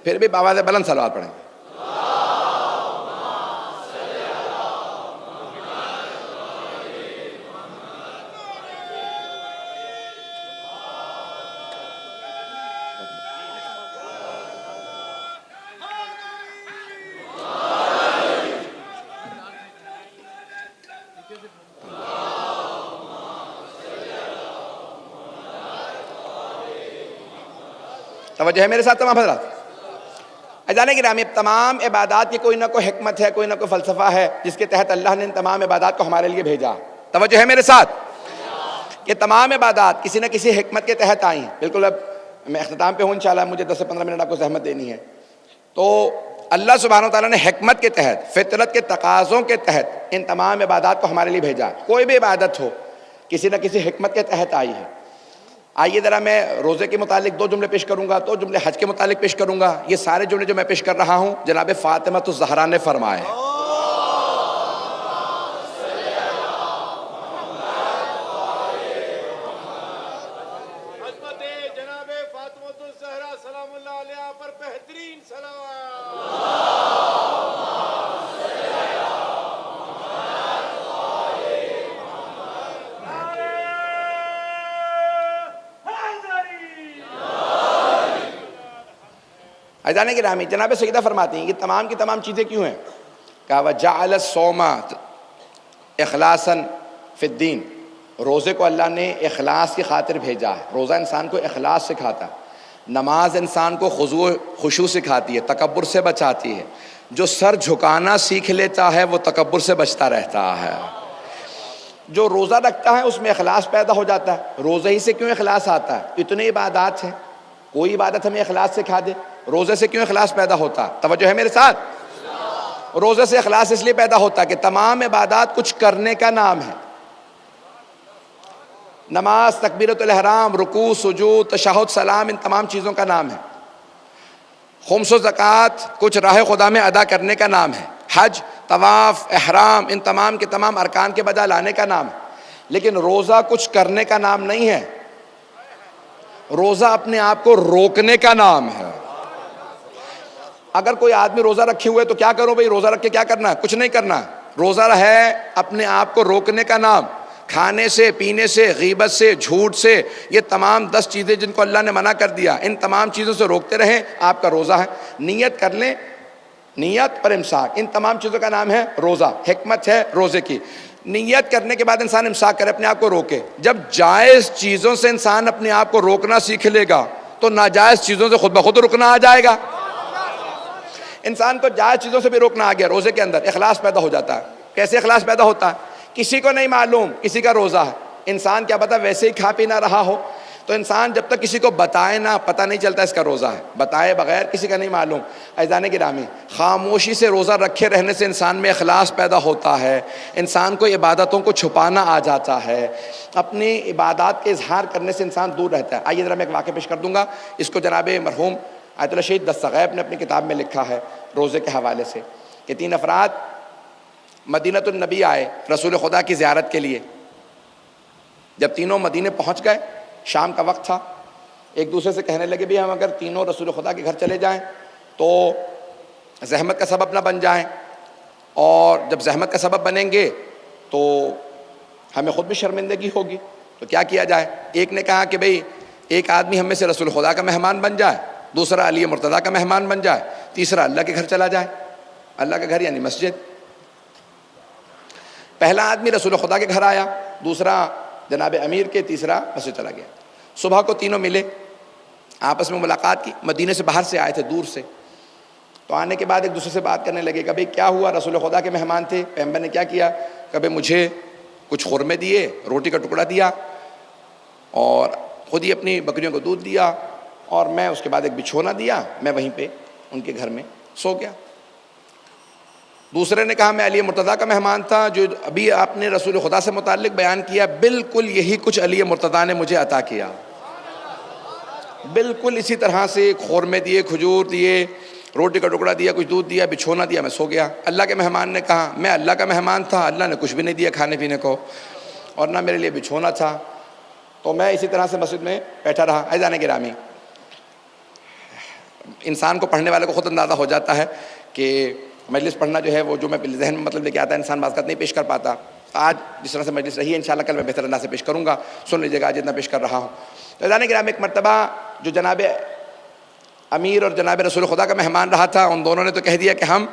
پھر بھی بآواز بلند صلوات پڑھیں. توجہ ہے میرے ساتھ تمام حضرات. عزیزان گرامی تمام عبادات کی کوئی نہ کوئی حکمت ہے، کوئی نہ کوئی فلسفہ ہے جس کے تحت اللہ نے ان تمام عبادات کو ہمارے لیے بھیجا. توجہ ہے میرے ساتھ کہ تمام عبادات کسی نہ کسی حکمت کے تحت آئی ہیں. بالکل اب میں اختتام پہ ہوں انشاءاللہ، مجھے 10 سے 15 منٹ آپ کو زحمت دینی ہے. تو اللہ سبحانہ وتعالیٰ نے حکمت کے تحت، فطرت کے تقاضوں کے تحت ان تمام عبادات کو ہمارے لیے بھیجا. کوئی بھی عبادت ہو کسی نہ کسی حکمت کے تحت آئی ہے. آئیے ذرا میں روزے کے متعلق 2 جملے پیش کروں گا، 2 جملے حج کے متعلق پیش کروں گا. یہ سارے جملے جو میں پیش کر رہا ہوں جناب فاطمہ الزہرا نے فرمائے. جناب فاطمہ الزہرا سلام اللہ علیہا پر بہترین صلوات. عزیزان گرامی، جناب سیدہ فرماتی ہیں یہ تمام کی تمام چیزیں کیوں ہیں؟ کہا وَجَعَلَ الصَّوْمَ اخلاصاً فی الدین. روزے کو اللہ نے اخلاص کی خاطر بھیجا ہے. روزہ انسان کو اخلاص سکھاتا ہے. نماز انسان کو خشوع سکھاتی ہے، تکبر سے بچاتی ہے. جو سر جھکانا سیکھ لیتا ہے وہ تکبر سے بچتا رہتا ہے. جو روزہ رکھتا ہے اس میں اخلاص پیدا ہو جاتا ہے. روزے ہی سے کیوں اخلاص آتا ہے؟ اتنے عبادات ہیں، کوئی عبادت ہمیں اخلاص سکھا دے. روزے سے کیوں اخلاص پیدا ہوتا؟ توجہ ہے میرے ساتھ. روزے سے اخلاص اس لیے پیدا ہوتا ہے کہ تمام عبادات کچھ کرنے کا نام ہے. نماز، تکبیرۃ الاحرام، رکوع، سجود، تشہد، سلام، ان تمام چیزوں کا نام ہے. خمس و زکوٰۃ کچھ راہ خدا میں ادا کرنے کا نام ہے. حج، طواف، احرام، ان تمام کے تمام ارکان کے بجا لانے کا نام ہے. لیکن روزہ کچھ کرنے کا نام نہیں ہے. روزہ اپنے آپ کو روکنے کا نام ہے. اگر کوئی آدمی روزہ رکھے ہوئے تو کیا کرو بھئی؟ روزہ رکھ کے کیا کرنا ہے؟ کچھ نہیں کرنا. روزہ ہے اپنے آپ کو روکنے کا نام. کھانے سے، پینے سے، غیبت سے، جھوٹ سے، یہ تمام 10 چیزیں جن کو اللہ نے منع کر دیا، ان تمام چیزوں سے روکتے رہیں، آپ کا روزہ ہے. نیت کر لیں، نیت پر امساک، ان تمام چیزوں کا نام ہے روزہ. حکمت ہے روزے کی. نیت کرنے کے بعد انسان امساک کرے، اپنے آپ کو روکے. جب جائز چیزوں سے انسان اپنے آپ کو روکنا سیکھ لے گا تو ناجائز چیزوں سے خود بخود رکنا آ جائے گا. انسان کو جائز چیزوں سے بھی روکنا آ گیا. روزے کے اندر اخلاص پیدا ہو جاتا ہے. کیسے اخلاص پیدا ہوتا ہے؟ کسی کو نہیں معلوم کسی کا روزہ ہے. انسان کیا پتا ویسے ہی کھا پی نہ رہا ہو تو انسان جب تک کسی کو بتائے نہ، پتہ نہیں چلتا اس کا روزہ ہے. بتائے بغیر کسی کا نہیں معلوم. عزیزان گرامی، خاموشی سے روزہ رکھے رہنے سے انسان میں اخلاص پیدا ہوتا ہے. انسان کو عبادتوں کو چھپانا آ جاتا ہے. اپنی عبادات کے اظہار کرنے سے انسان دور رہتا ہے. آئیے ذرا میں ایک واقعہ پیش کر دوں گا. اس کو جناب مرحوم آیت اللہ شہید دستغیب نے اپنی کتاب میں لکھا ہے روزے کے حوالے سے کہ 3 افراد مدینۃ النبی آئے رسول خدا کی زیارت کے لیے. جب تینوں مدینے پہنچ گئے، شام کا وقت تھا، ایک دوسرے سے کہنے لگے بھی ہم اگر تینوں رسول خدا کے گھر چلے جائیں تو زحمت کا سبب نہ بن جائیں، اور جب زحمت کا سبب بنیں گے تو ہمیں خود بھی شرمندگی ہوگی. تو کیا کیا جائے؟ ایک نے کہا کہ بھئی ایک آدمی ہم میں سے رسول خدا کا مہمان بن جائے، دوسرا علی مرتضیٰ کا مہمان بن جائے، تیسرا اللہ کے گھر چلا جائے. اللہ کا گھر یعنی مسجد. پہلا آدمی رسول خدا کے گھر آیا، دوسرا جناب امیر کے، تیسرا مسجد چلا گیا. صبح کو تینوں ملے، آپس میں ملاقات کی. مدینے سے باہر سے آئے تھے، دور سے. تو آنے کے بعد ایک دوسرے سے بات کرنے لگے کہ بھئی کیا ہوا؟ رسول خدا کے مہمان تھے، پیغمبر نے کیا کیا؟ کہ بھئی مجھے کچھ خورمے دیے، روٹی کا ٹکڑا دیا، اور خود ہی اپنی بکریوں کو دودھ دیا، اور میں اس کے بعد ایک بچھونا دیا، میں وہیں پہ ان کے گھر میں سو گیا. دوسرے نے کہا میں علی مرتضیٰ کا مہمان تھا، جو ابھی آپ نے رسول خدا سے متعلق بیان کیا بالکل یہی کچھ علی مرتضیٰ نے مجھے عطا کیا. بالکل اسی طرح سے خورمے دیے، کھجور دیے، روٹی کا ٹکڑا دیا، کچھ دودھ دیا، بچھونا دیا، میں سو گیا. اللہ کے مہمان نے کہا میں اللہ کا مہمان تھا، اللہ نے کچھ بھی نہیں دیا کھانے پینے کو، اور نہ میرے لیے بچھونا تھا، تو میں اسی طرح سے مسجد میں بیٹھا رہا. عزیزان گرامی، انسان کو پڑھنے والے کو خود اندازہ ہو جاتا ہے کہ مجلس پڑھنا جو ہے وہ جو میں ذہن میں مطلب لے کے آتا ہے انسان بعض اوقات نہیں پیش کر پاتا. آج جس طرح سے مجلس رہی ہے انشاءاللہ کل میں بہتر انداز سے پیش کروں گا. سن لیجیے گا آج جتنا پیش کر رہا ہوں. عزیزان گرامی، ایک مرتبہ جو جناب امیر اور جناب رسول خدا کا مہمان رہا تھا، ان دونوں نے تو کہہ دیا کہ ہم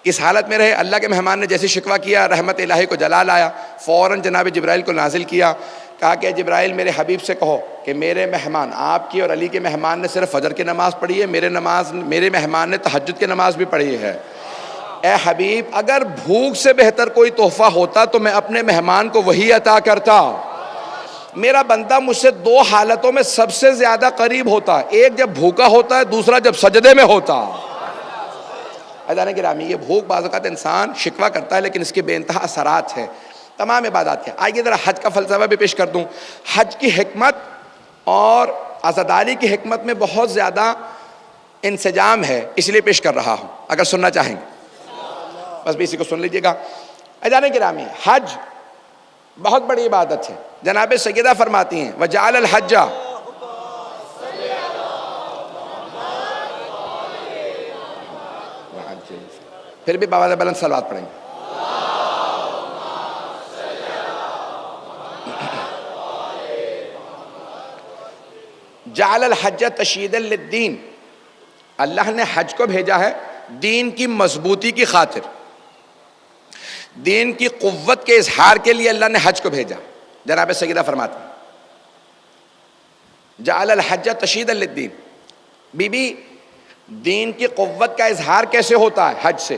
اس حالت میں رہے. اللہ کے مہمان نے جیسے شکوہ کیا، رحمت الہی کو جلال آیا، فوراً جناب جبرائیل کو نازل کیا. کہا کہ جبرائیل میرے حبیب سے کہو کہ میرے مہمان آپ کی اور علی کے مہمان نے صرف فجر کی نماز پڑھی ہے، میرے مہمان نے تہجد کی نماز بھی پڑھی ہے. اے حبیب، اگر بھوک سے بہتر کوئی تحفہ ہوتا تو میں اپنے مہمان کو وہی عطا کرتا. میرا بندہ مجھ سے 2 حالتوں میں سب سے زیادہ قریب ہوتا ہے، ایک جب بھوکا ہوتا ہے، دوسرا جب سجدے میں ہوتا. عزیزان گرامی، یہ بھوک بعض اوقات انسان شکوہ کرتا ہے لیکن اس کے بے انتہا اثرات ہیں تمام عبادات کے. آئیے ذرا حج کا فلسفہ بھی پیش کر دوں. حج کی حکمت اور عزاداری کی حکمت میں بہت زیادہ انسجام ہے، اس لیے پیش کر رہا ہوں، اگر سننا چاہیں گے بس بھی اسی کو سن لیجئے گا۔ عزیزان گرامی، حج بہت بڑی عبادت ہے۔ جناب سیدہ فرماتی ہیں وَجَعَلَ الْحَجَّ، پھر بھی بآواز بلند صلوات پڑھیں گے۔ جعل الحج تشییدا للدین، اللہ نے حج کو بھیجا ہے دین کی مضبوطی کی خاطر، دین کی قوت کے اظہار کے لیے اللہ نے حج کو بھیجا۔ جناب سیدہ فرماتے ہیں جعل الحج تشییدا للدین، بی بی دین کی قوت کا اظہار کیسے ہوتا ہے؟ حج سے۔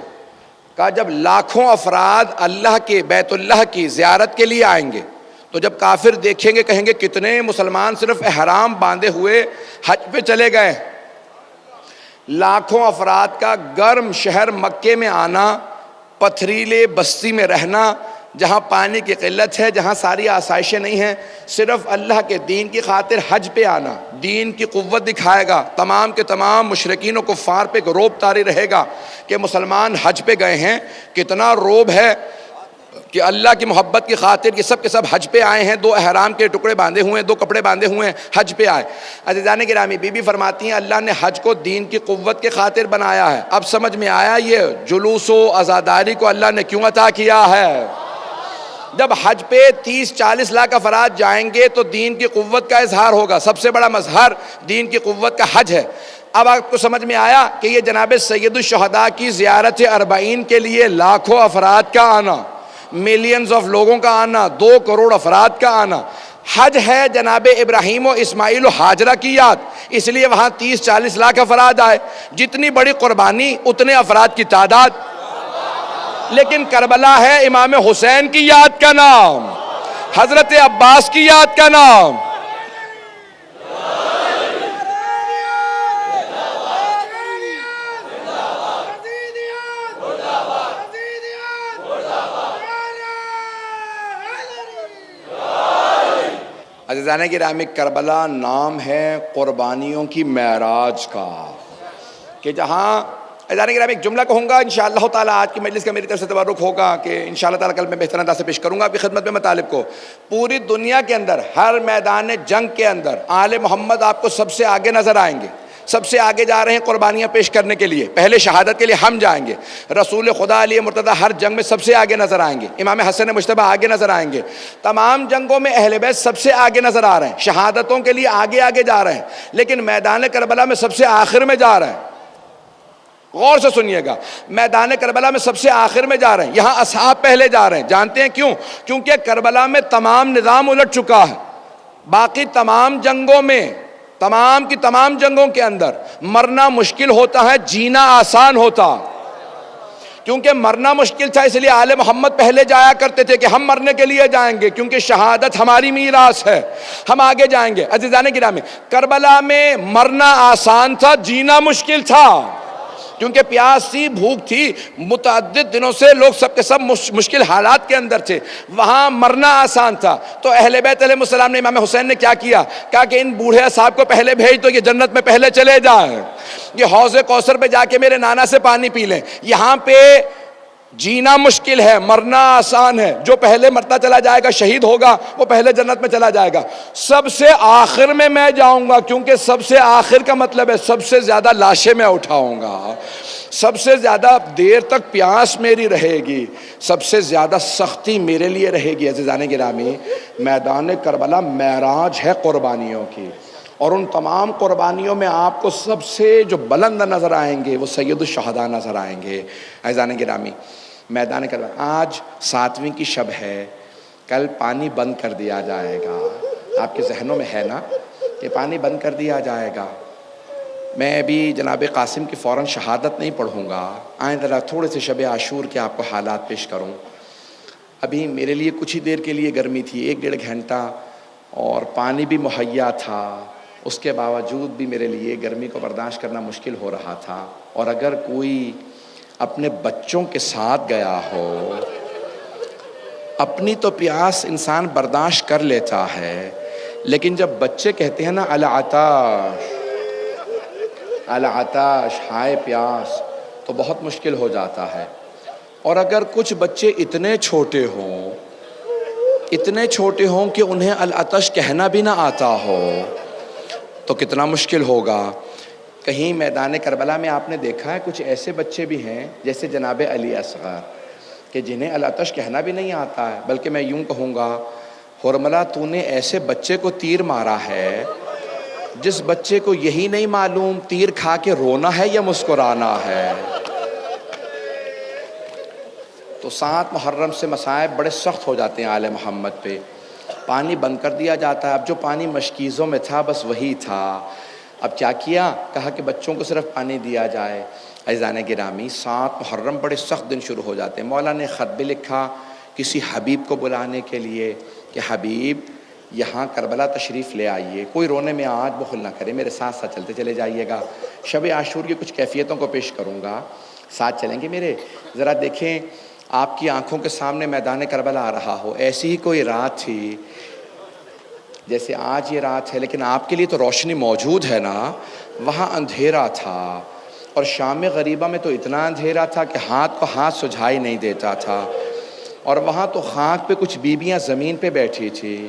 کہا جب لاکھوں افراد اللہ کے بیت اللہ کی زیارت کے لیے آئیں گے تو جب کافر دیکھیں گے کہیں گے کتنے مسلمان صرف احرام باندھے ہوئے حج پہ چلے گئے۔ لاکھوں افراد کا گرم شہر مکے میں آنا، پتھریلے بستی میں رہنا، جہاں پانی کی قلت ہے، جہاں ساری آسائشیں نہیں ہیں، صرف اللہ کے دین کی خاطر حج پہ آنا دین کی قوت دکھائے گا۔ تمام کے تمام مشرکین و کفار پہ روب طاری رہے گا کہ مسلمان حج پہ گئے ہیں۔ کتنا روب ہے کہ اللہ کی محبت کی خاطر یہ سب کے سب حج پہ آئے ہیں، 2 احرام کے ٹکڑے باندھے ہوئے ہیں، 2 کپڑے باندھے ہوئے ہیں، حج پہ آئے۔ عزیزان گرامی، بی بی فرماتی ہیں اللہ نے حج کو دین کی قوت کے خاطر بنایا ہے۔ اب سمجھ میں آیا یہ جلوس و عزاداری کو اللہ نے کیوں عطا کیا ہے۔ جب حج پہ 30-40 لاکھ افراد جائیں گے تو دین کی قوت کا اظہار ہوگا۔ سب سے بڑا مظہر دین کی قوت کا حج ہے۔ اب آپ کو سمجھ میں آیا کہ یہ جناب سید الشہداء کی زیارت 40 کے لیے لاکھوں افراد کا آنا، ملینز آف لوگوں کا آنا، 2 کروڑ افراد کا آنا۔ حج ہے جناب ابراہیم و اسماعیل و ہاجرہ کی یاد، اس لیے وہاں 30-40 لاکھ افراد آئے۔ جتنی بڑی قربانی اتنے افراد کی تعداد۔ لیکن کربلا ہے امام حسین کی یاد کا نام، حضرت عباس کی یاد کا نام۔ عزیزان گرامی، کربلا نام ہے قربانیوں کی معراج کا، کہ جہاں عزیزان گرامی ایک جملہ کہوں گا انشاءاللہ تعالی، آج کی مجلس کا میری طرف سے تبرک ہوگا کہ انشاءاللہ تعالی کل میں بہتر انداز سے پیش کروں گا آپ کی خدمت میں مطالب کو۔ پوری دنیا کے اندر ہر میدان جنگ کے اندر آل محمد آپ کو سب سے آگے نظر آئیں گے، سب سے آگے جا رہے ہیں قربانیاں پیش کرنے کے لیے۔ پہلے شہادت کے لیے ہم جائیں گے، رسول خدا علی مرتضیٰ ہر جنگ میں سب سے آگے نظر آئیں گے، امام حسن مجتبی آگے نظر آئیں گے، تمام جنگوں میں اہل بیت سب سے آگے نظر آ رہے ہیں، شہادتوں کے لیے آگے آگے جا رہے ہیں، لیکن میدان کربلا میں سب سے آخر میں جا رہے ہیں۔ غور سے سنیے گا، میدان کربلا میں سب سے آخر میں جا رہے ہیں، یہاں اصحاب پہلے جا رہے ہیں۔ جانتے ہیں کیوں؟ کیونکہ کربلا میں تمام نظام الٹ چکا ہے۔ باقی تمام جنگوں میں، تمام کی تمام جنگوں کے اندر مرنا مشکل ہوتا ہے، جینا آسان ہوتا۔ کیونکہ مرنا مشکل تھا اس لیے آل محمد پہلے جایا کرتے تھے کہ ہم مرنے کے لیے جائیں گے، کیونکہ شہادت ہماری میراث ہے، ہم آگے جائیں گے۔ عزیزان گرامی، کربلا میں مرنا آسان تھا، جینا مشکل تھا، کیونکہ پیاس تھی، بھوک تھی، متعدد دنوں سے لوگ سب کے سب مشکل حالات کے اندر تھے، وہاں مرنا آسان تھا۔ تو اہل بیت علیہ السلام نے، امام حسین نے کیا کیا؟ کہا کہ ان بوڑھے اصحاب کو پہلے بھیج دو، یہ جنت میں پہلے چلے جائیں، یہ حوض کوثر پہ جا کے میرے نانا سے پانی پی لیں۔ یہاں پہ جینا مشکل ہے، مرنا آسان ہے، جو پہلے مرتا چلا جائے گا شہید ہوگا وہ پہلے جنت میں چلا جائے گا۔ سب سے آخر میں جاؤں گا، کیونکہ سب سے آخر کا مطلب ہے سب سے زیادہ لاشیں میں اٹھاؤں گا، سب سے زیادہ دیر تک پیاس میری رہے گی، سب سے زیادہ سختی میرے لیے رہے گی۔ عزیزان گرامی، میدان کربلا معراج ہے قربانیوں کی، اور ان تمام قربانیوں میں آپ کو سب سے جو بلند نظر آئیں گے وہ سید الشہداء نظر آئیں گے۔ عزیزان گرامی، میدان کربلا آج 7ویں کی شب ہے، کل پانی بند کر دیا جائے گا۔ آپ کے ذہنوں میں ہے نا کہ پانی بند کر دیا جائے گا۔ میں ابھی جناب قاسم کی فوراً شہادت نہیں پڑھوں گا، آئیں ذرا تھوڑے سے شب عاشور کے آپ کو حالات پیش کروں۔ ابھی میرے لیے کچھ ہی دیر کے لیے گرمی تھی، 1-1.5 گھنٹہ، اور پانی بھی مہیا تھا، اس کے باوجود بھی میرے لیے گرمی کو برداشت کرنا مشکل ہو رہا تھا۔ اور اگر کوئی اپنے بچوں کے ساتھ گیا ہو، اپنی تو پیاس انسان برداشت کر لیتا ہے، لیکن جب بچے کہتے ہیں نا العطاش العطاش، ہائے پیاس، تو بہت مشکل ہو جاتا ہے۔ اور اگر کچھ بچے اتنے چھوٹے ہوں کہ انہیں العطش کہنا بھی نہ آتا ہو تو کتنا مشکل ہوگا۔ کہیں میدان کربلا میں آپ نے دیکھا ہے کچھ ایسے بچے بھی ہیں جیسے جناب علی اصغر کہ جنہیں العطش کہنا بھی نہیں آتا ہے، بلکہ میں یوں کہوں گا حرملہ تو نے ایسے بچے کو تیر مارا ہے جس بچے کو یہی نہیں معلوم تیر کھا کے رونا ہے یا مسکرانا ہے۔ تو 7 محرم سے مصائب بڑے سخت ہو جاتے ہیں آل محمد پہ، پانی بند کر دیا جاتا ہے۔ اب جو پانی مشکیزوں میں تھا بس وہی تھا۔ اب کیا کیا؟ کہا کہ بچوں کو صرف پانی دیا جائے۔ عزیزان گرامی، 7 محرم بڑے سخت دن شروع ہو جاتے ہیں۔ مولا نے خط بھی لکھا کسی حبیب کو بلانے کے لیے کہ حبیب یہاں کربلا تشریف لے آئیے، کوئی رونے میں آج بخل نہ کرے، میرے ساتھ ساتھ چلتے چلے جائیے گا۔ شب عاشور کی کچھ کیفیتوں کو پیش کروں گا، ساتھ چلیں گے میرے۔ ذرا دیکھیں آپ کی آنکھوں کے سامنے میدان کربلا آ رہا ہو، ایسی ہی کوئی رات تھی جیسے آج یہ رات ہے، لیکن آپ کے لیے تو روشنی موجود ہے نا۔ وہاں اندھیرا تھا، اور شام غریبہ میں تو اتنا اندھیرا تھا کہ ہاتھ کو ہاتھ سجھائی نہیں دیتا تھا، اور وہاں تو خاک پہ کچھ بیویاں زمین پہ بیٹھی تھی۔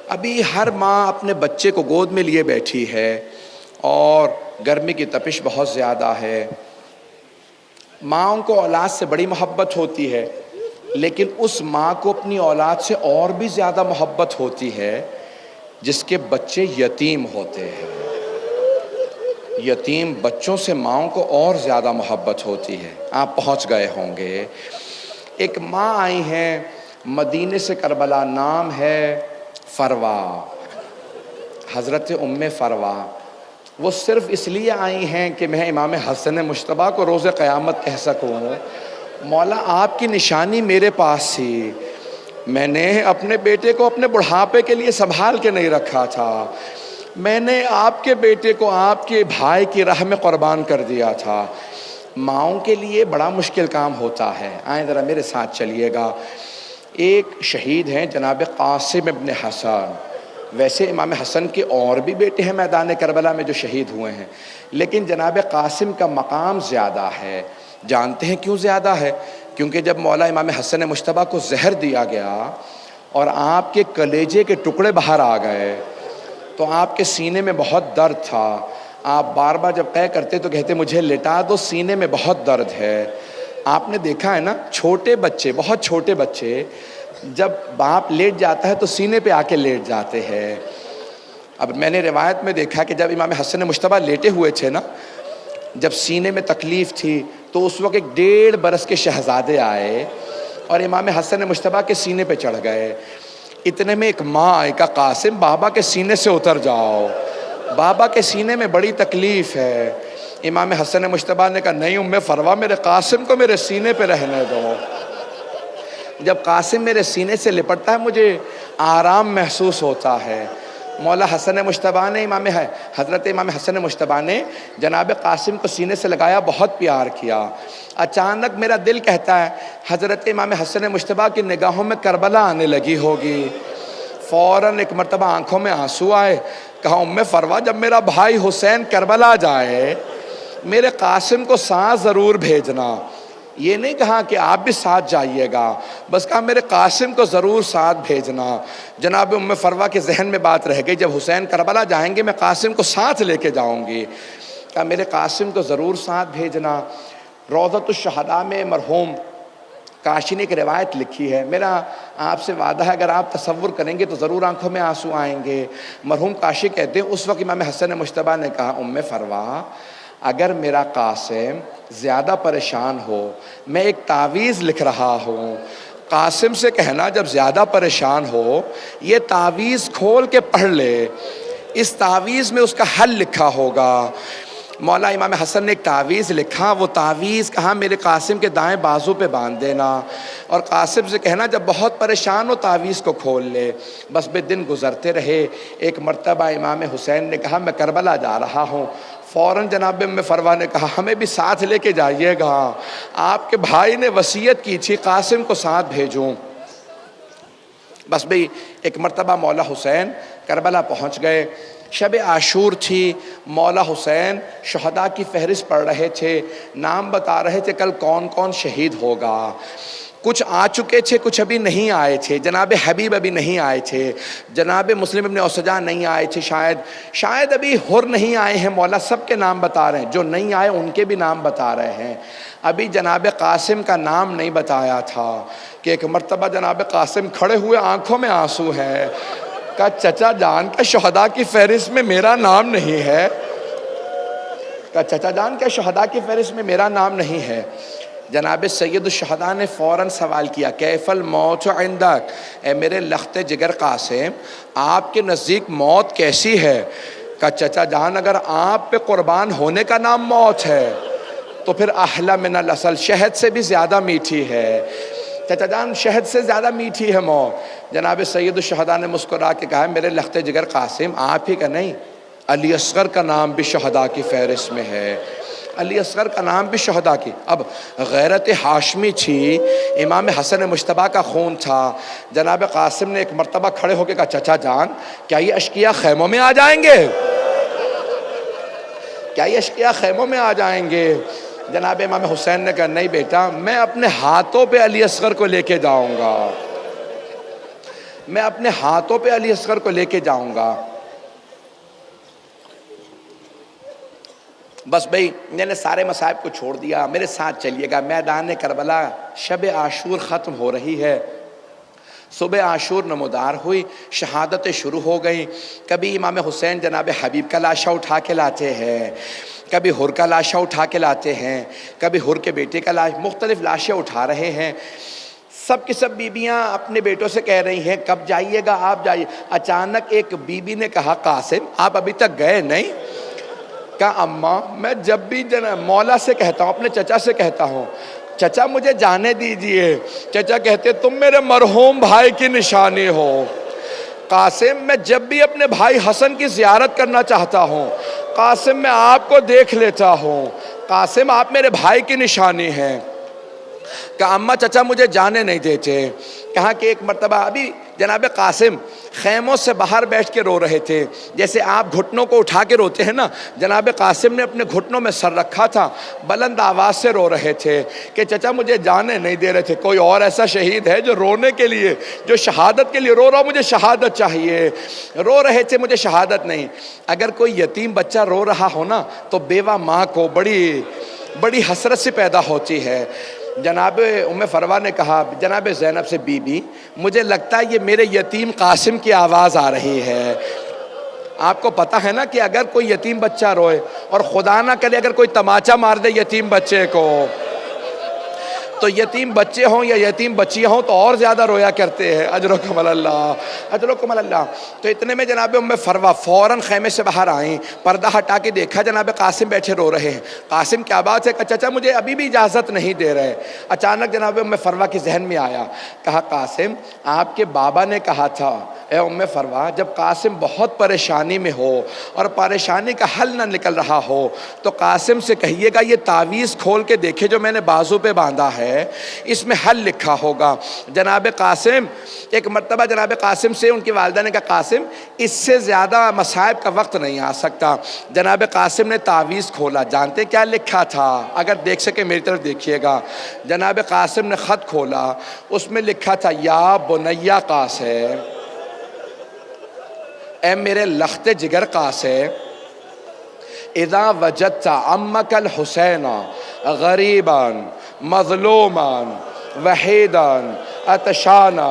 ابھی ہر ماں اپنے بچے کو گود میں لیے بیٹھی ہے، اور گرمی کی تپش بہت زیادہ ہے۔ ماں کو اولاد سے بڑی محبت ہوتی ہے، لیکن اس ماں کو اپنی اولاد سے اور بھی زیادہ محبت ہوتی ہے جس کے بچے یتیم ہوتے ہیں۔ یتیم بچوں سے ماں کو اور زیادہ محبت ہوتی ہے۔ آپ پہنچ گئے ہوں گے، ایک ماں آئی ہیں مدینے سے کربلا، نام ہے فروا، حضرت ام فروا۔ وہ صرف اس لیے آئی ہیں کہ میں امام حسن مجتبیٰ کو روز قیامت کہہ سکوں مولا آپ کی نشانی میرے پاس تھی، میں نے اپنے بیٹے کو اپنے بڑھاپے کے لیے سنبھال کے نہیں رکھا تھا، میں نے آپ کے بیٹے کو آپ کے بھائی کی راہ میں قربان کر دیا تھا۔ ماؤں کے لیے بڑا مشکل کام ہوتا ہے۔ آئیں ذرا میرے ساتھ چلیے گا۔ ایک شہید ہیں جناب قاسم ابن حسن، ویسے امام حسن کے اور بھی بیٹے ہیں میدان کربلا میں جو شہید ہوئے ہیں، لیکن جناب قاسم کا مقام زیادہ ہے۔ جانتے ہیں کیوں زیادہ ہے؟ کیونکہ جب مولا امام حسن مجتبیٰ کو زہر دیا گیا اور آپ کے کلیجے کے ٹکڑے باہر آ گئے تو آپ کے سینے میں بہت درد تھا۔ آپ بار بار جب قے کرتے تو کہتے مجھے لٹا دو، سینے میں بہت درد ہے۔ آپ نے دیکھا ہے نا چھوٹے بچے، بہت چھوٹے بچے جب باپ لیٹ جاتا ہے تو سینے پہ آ کے لیٹ جاتے ہیں۔ اب میں نے روایت میں دیکھا کہ جب امام حسن مجتبیٰ لیٹے ہوئے تھے نا، جب سینے میں تکلیف تھی تو اس وقت 1.5 برس کے شہزادے آئے اور امام حسن مجتبیٰ کے سینے پہ چڑھ گئے۔ اتنے میں ایک ماں آئی، کہا قاسم بابا کے سینے سے اتر جاؤ، بابا کے سینے میں بڑی تکلیف ہے۔ امام حسن مجتبیٰ نے کہا نہیں ام فروا، میرے قاسم کو میرے سینے پہ رہنے دو۔ جب قاسم میرے سینے سے لپٹتا ہے مجھے آرام محسوس ہوتا ہے۔ مولا حسن مجتبیٰ نے حضرت امام حسن مجتبیٰ نے جناب قاسم کو سینے سے لگایا، بہت پیار کیا۔ اچانک میرا دل کہتا ہے حضرت امام حسن مجتبیٰ کی نگاہوں میں کربلا آنے لگی ہوگی۔ فوراً ایک مرتبہ آنکھوں میں آنسو آئے، کہا ام فروا جب میرا بھائی حسین کربلا جائے میرے قاسم کو ساتھ ضرور بھیجنا۔ یہ نہیں کہا کہ آپ بھی ساتھ جائیے گا، بس کہا میرے قاسم کو ضرور ساتھ بھیجنا۔ جناب ام فروا کے ذہن میں بات رہ گئی، جب حسین کربلا جائیں گے میں قاسم کو ساتھ لے کے جاؤں گی۔ کہا میرے قاسم کو ضرور ساتھ بھیجنا۔ روضۃ الشہداء میں مرحوم کاشی نے ایک روایت لکھی ہے، میرا آپ سے وعدہ ہے اگر آپ تصور کریں گے تو ضرور آنکھوں میں آنسو آئیں گے۔ مرحوم کاشی کہتے ہیں اس وقت امام حسن مجتبیٰ نے کہا ام فروا اگر میرا قاسم زیادہ پریشان ہو میں ایک تعویذ لکھ رہا ہوں، قاسم سے کہنا جب زیادہ پریشان ہو یہ تعویذ کھول کے پڑھ لے، اس تعویذ میں اس کا حل لکھا ہوگا۔ مولا امام حسن نے ایک تعویذ لکھا، وہ تعویذ کہا میرے قاسم کے دائیں بازو پہ باندھ دینا اور قاسم سے کہنا جب بہت پریشان ہو تعویذ کو کھول لے۔ بس بے دن گزرتے رہے، ایک مرتبہ امام حسین نے کہا میں کربلا جا رہا ہوں، فوراً جناب ام فروا نے کہا ہمیں بھی ساتھ لے کے جائیے گا، آپ کے بھائی نے وصیت کی تھی قاسم کو ساتھ بھیجوں۔ بس بھئی ایک مرتبہ مولا حسین کربلا پہنچ گئے، شب عاشور تھی، مولا حسین شہداء کی فہرست پڑھ رہے تھے، نام بتا رہے تھے کل کون کون شہید ہوگا۔ کچھ آ چکے تھے، کچھ ابھی نہیں آئے تھے، جناب حبیب ابھی نہیں آئے تھے، جناب مسلم ابن اوسجا نہیں آئے تھے، شاید ابھی حر نہیں آئے ہیں، مولا سب کے نام بتا رہے ہیں، جو نہیں آئے ان کے بھی نام بتا رہے ہیں۔ ابھی جناب قاسم کا نام نہیں بتایا تھا کہ ایک مرتبہ جناب قاسم کھڑے ہوئے، آنکھوں میں آنسو ہے، کہا چچا جان کا شہداء کی فہرست میں میرا نام نہیں ہے، کہا چچا جان کا شہداء کی فہرست میں میرا نام نہیں ہے۔ جناب سید الشہداء نے فوراً سوال کیا، کیف الموت عندک، اے میرے لخت جگر قاسم آپ کے نزدیک موت کیسی ہے؟ کہا چچا جان اگر آپ پہ قربان ہونے کا نام موت ہے تو پھر احلی من العسل، شہد سے بھی زیادہ میٹھی ہے، چچا جان شہد سے زیادہ میٹھی ہے موت۔ جناب سید الشہداء نے مسکرا کے کہا میرے لخت جگر قاسم آپ ہی کا نہیں، علی اصغر کا نام بھی شہداء کی فہرست میں ہے، علی اصغر کا نام بھی شہداء کی۔ اب غیرت ہاشمی تھی، امام حسن مجتبیٰ کا خون تھا، جناب قاسم نے ایک مرتبہ کھڑے ہو کے کہا چچا جان کیا یہ اشقیاء خیموں میں آ جائیں گے؟ کیا یہ اشقیاء خیموں میں آ جائیں گے؟ جناب امام حسین نے کہا نہیں بیٹا، میں اپنے ہاتھوں پہ علی اصغر کو لے کے جاؤں گا، میں اپنے ہاتھوں پہ علی اصغر کو لے کے جاؤں گا۔ بس بھئی میں نے سارے مصائب کو چھوڑ دیا، میرے ساتھ چلیے گا، میدان کربلا شب عاشور ختم ہو رہی ہے، صبح عاشور نمودار ہوئی، شہادتیں شروع ہو گئیں۔ کبھی امام حسین جناب حبیب کا لاشا اٹھا کے لاتے ہیں، کبھی حر کا لاشا اٹھا کے لاتے ہیں، کبھی حر کے بیٹے کا لاش، مختلف لاشیں اٹھا رہے ہیں۔ سب کی سب بیبیاں اپنے بیٹوں سے کہہ رہی ہیں کب جائیے گا آپ جائیے۔ اچانک ایک بیوی نے کہا قاسم آپ ابھی تک گئے نہیں؟ کہا اماں میں جب بھی مولا سے کہتا ہوں، اپنے چچا سے کہتا ہوں چچا مجھے جانے دیجئے، چچا کہتے تم میرے مرحوم بھائی کی نشانی ہو۔ قاسم میں جب بھی اپنے بھائی حسن کی زیارت کرنا چاہتا ہوں، قاسم میں آپ کو دیکھ لیتا ہوں، قاسم آپ میرے بھائی کی نشانی ہیں۔ کہا اماں چچا مجھے جانے نہیں دیتے۔ کہا کہ ایک مرتبہ ابھی جناب قاسم خیموں سے باہر بیٹھ کے رو رہے تھے، جیسے آپ گھٹنوں کو اٹھا کے روتے ہیں نا، جناب قاسم نے اپنے گھٹنوں میں سر رکھا تھا، بلند آواز سے رو رہے تھے کہ چچا مجھے جانے نہیں دے رہے تھے۔ کوئی اور ایسا شہید ہے جو رونے کے لیے، جو شہادت کے لیے رو رہا، مجھے شہادت چاہیے، رو رہے تھے مجھے شہادت نہیں۔ اگر کوئی یتیم بچہ رو رہا ہو نا تو بیوہ ماں کو بڑی حسرت سے پیدا ہوتی ہے۔ جناب ام فروا نے کہا جناب زینب سے بی بی مجھے لگتا ہے یہ میرے یتیم قاسم کی آواز آ رہی ہے۔ آپ کو پتہ ہے نا کہ اگر کوئی یتیم بچہ روئے اور خدا نہ کرے اگر کوئی تماچا مار دے یتیم بچے کو، تو یتیم بچے ہوں یا یتیم بچیاں ہوں تو اور زیادہ رویا کرتے ہیں۔ اجرکم اللہ، اجرکم اللہ۔ تو اتنے میں جناب ام فروا فوراً خیمے سے باہر آئیں، پردہ ہٹا کے دیکھا جناب قاسم بیٹھے رو رہے ہیں۔ قاسم کیا بات ہے؟ کہ چچا مجھے ابھی بھی اجازت نہیں دے رہے۔ اچانک جناب ام فروا کے ذہن میں آیا، کہا قاسم آپ کے بابا نے کہا تھا اے ام فروا جب قاسم بہت پریشانی میں ہو اور پریشانی کا حل نہ نکل رہا ہو تو قاسم سے کہیے گا یہ تعویذ کھول کے دیکھے جو میں نے بازو پہ باندھا ہے اس میں حل لکھا ہوگا۔ جناب قاسم ایک مرتبہ جناب قاسم سے ان کی والدہ نے کہا قاسم اس سے زیادہ مصائب کا وقت نہیں آ سکتا۔ جناب قاسم نے تعویذ کھولا، جانتے کیا لکھا تھا؟ اگر دیکھ سکے میری طرف دیکھیے گا۔ جناب قاسم نے خط کھولا، اس میں لکھا تھا یا بنیا قاسم، اے میرے لخت جگر قاسم، اذا وجدت عمک الحسین غریبا مظلوما وحیدا عطشانا،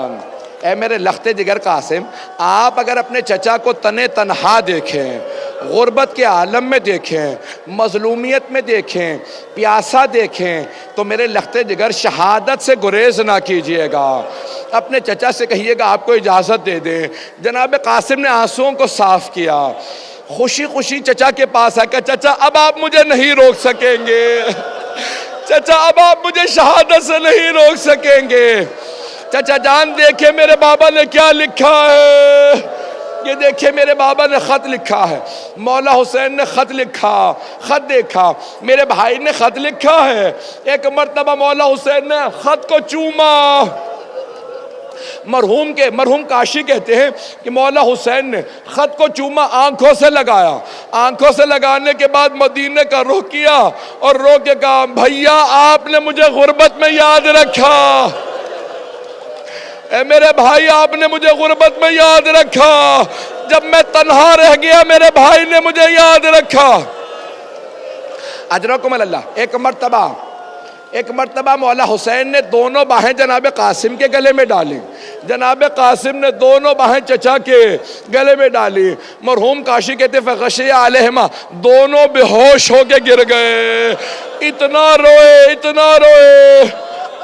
اے میرے لخت جگر قاسم آپ اگر اپنے چچا کو تنے تنہا دیکھیں، غربت کے عالم میں دیکھیں، مظلومیت میں دیکھیں، پیاسا دیکھیں تو میرے لخت جگر شہادت سے گریز نہ کیجئے گا، اپنے چچا سے کہیے گا آپ کو اجازت دے دیں۔ جناب قاسم نے آنسوؤں کو صاف کیا، خوشی خوشی چچا کے پاس آ کہ چچا اب آپ مجھے نہیں روک سکیں گے، چچا اب آپ مجھے شہادت سے نہیں روک سکیں گے۔ چچا جان دیکھے میرے بابا نے کیا لکھا ہے، یہ دیکھے میرے بابا نے خط لکھا ہے، مولا حسین نے خط لکھا، خط دیکھا میرے بھائی نے خط لکھا ہے۔ ایک مرتبہ مولا حسین نے خط کو چوما، مرحوم کاشی کہتے ہیں کہ مولا حسین نے خط کو چوما، آنکھوں سے لگایا، آنکھوں سے لگانے کے بعد مدینے کا رخ کیا اور رو کے کہا بھیا آپ نے مجھے غربت میں یاد رکھا، اے میرے بھائی آپ نے مجھے غربت میں یاد رکھا، جب میں تنہا رہ گیا میرے بھائی نے مجھے یاد رکھا۔ اجرکم اللہ۔ ایک مرتبہ مولا حسین نے دونوں باہیں جناب قاسم کے گلے میں ڈالی، جناب قاسم نے دونوں باہیں چچا کے گلے میں ڈالی۔ مرحوم کاشی کہتے فغشی علیہما، دونوں بے ہوش ہو کے گر گئے، اتنا روئے۔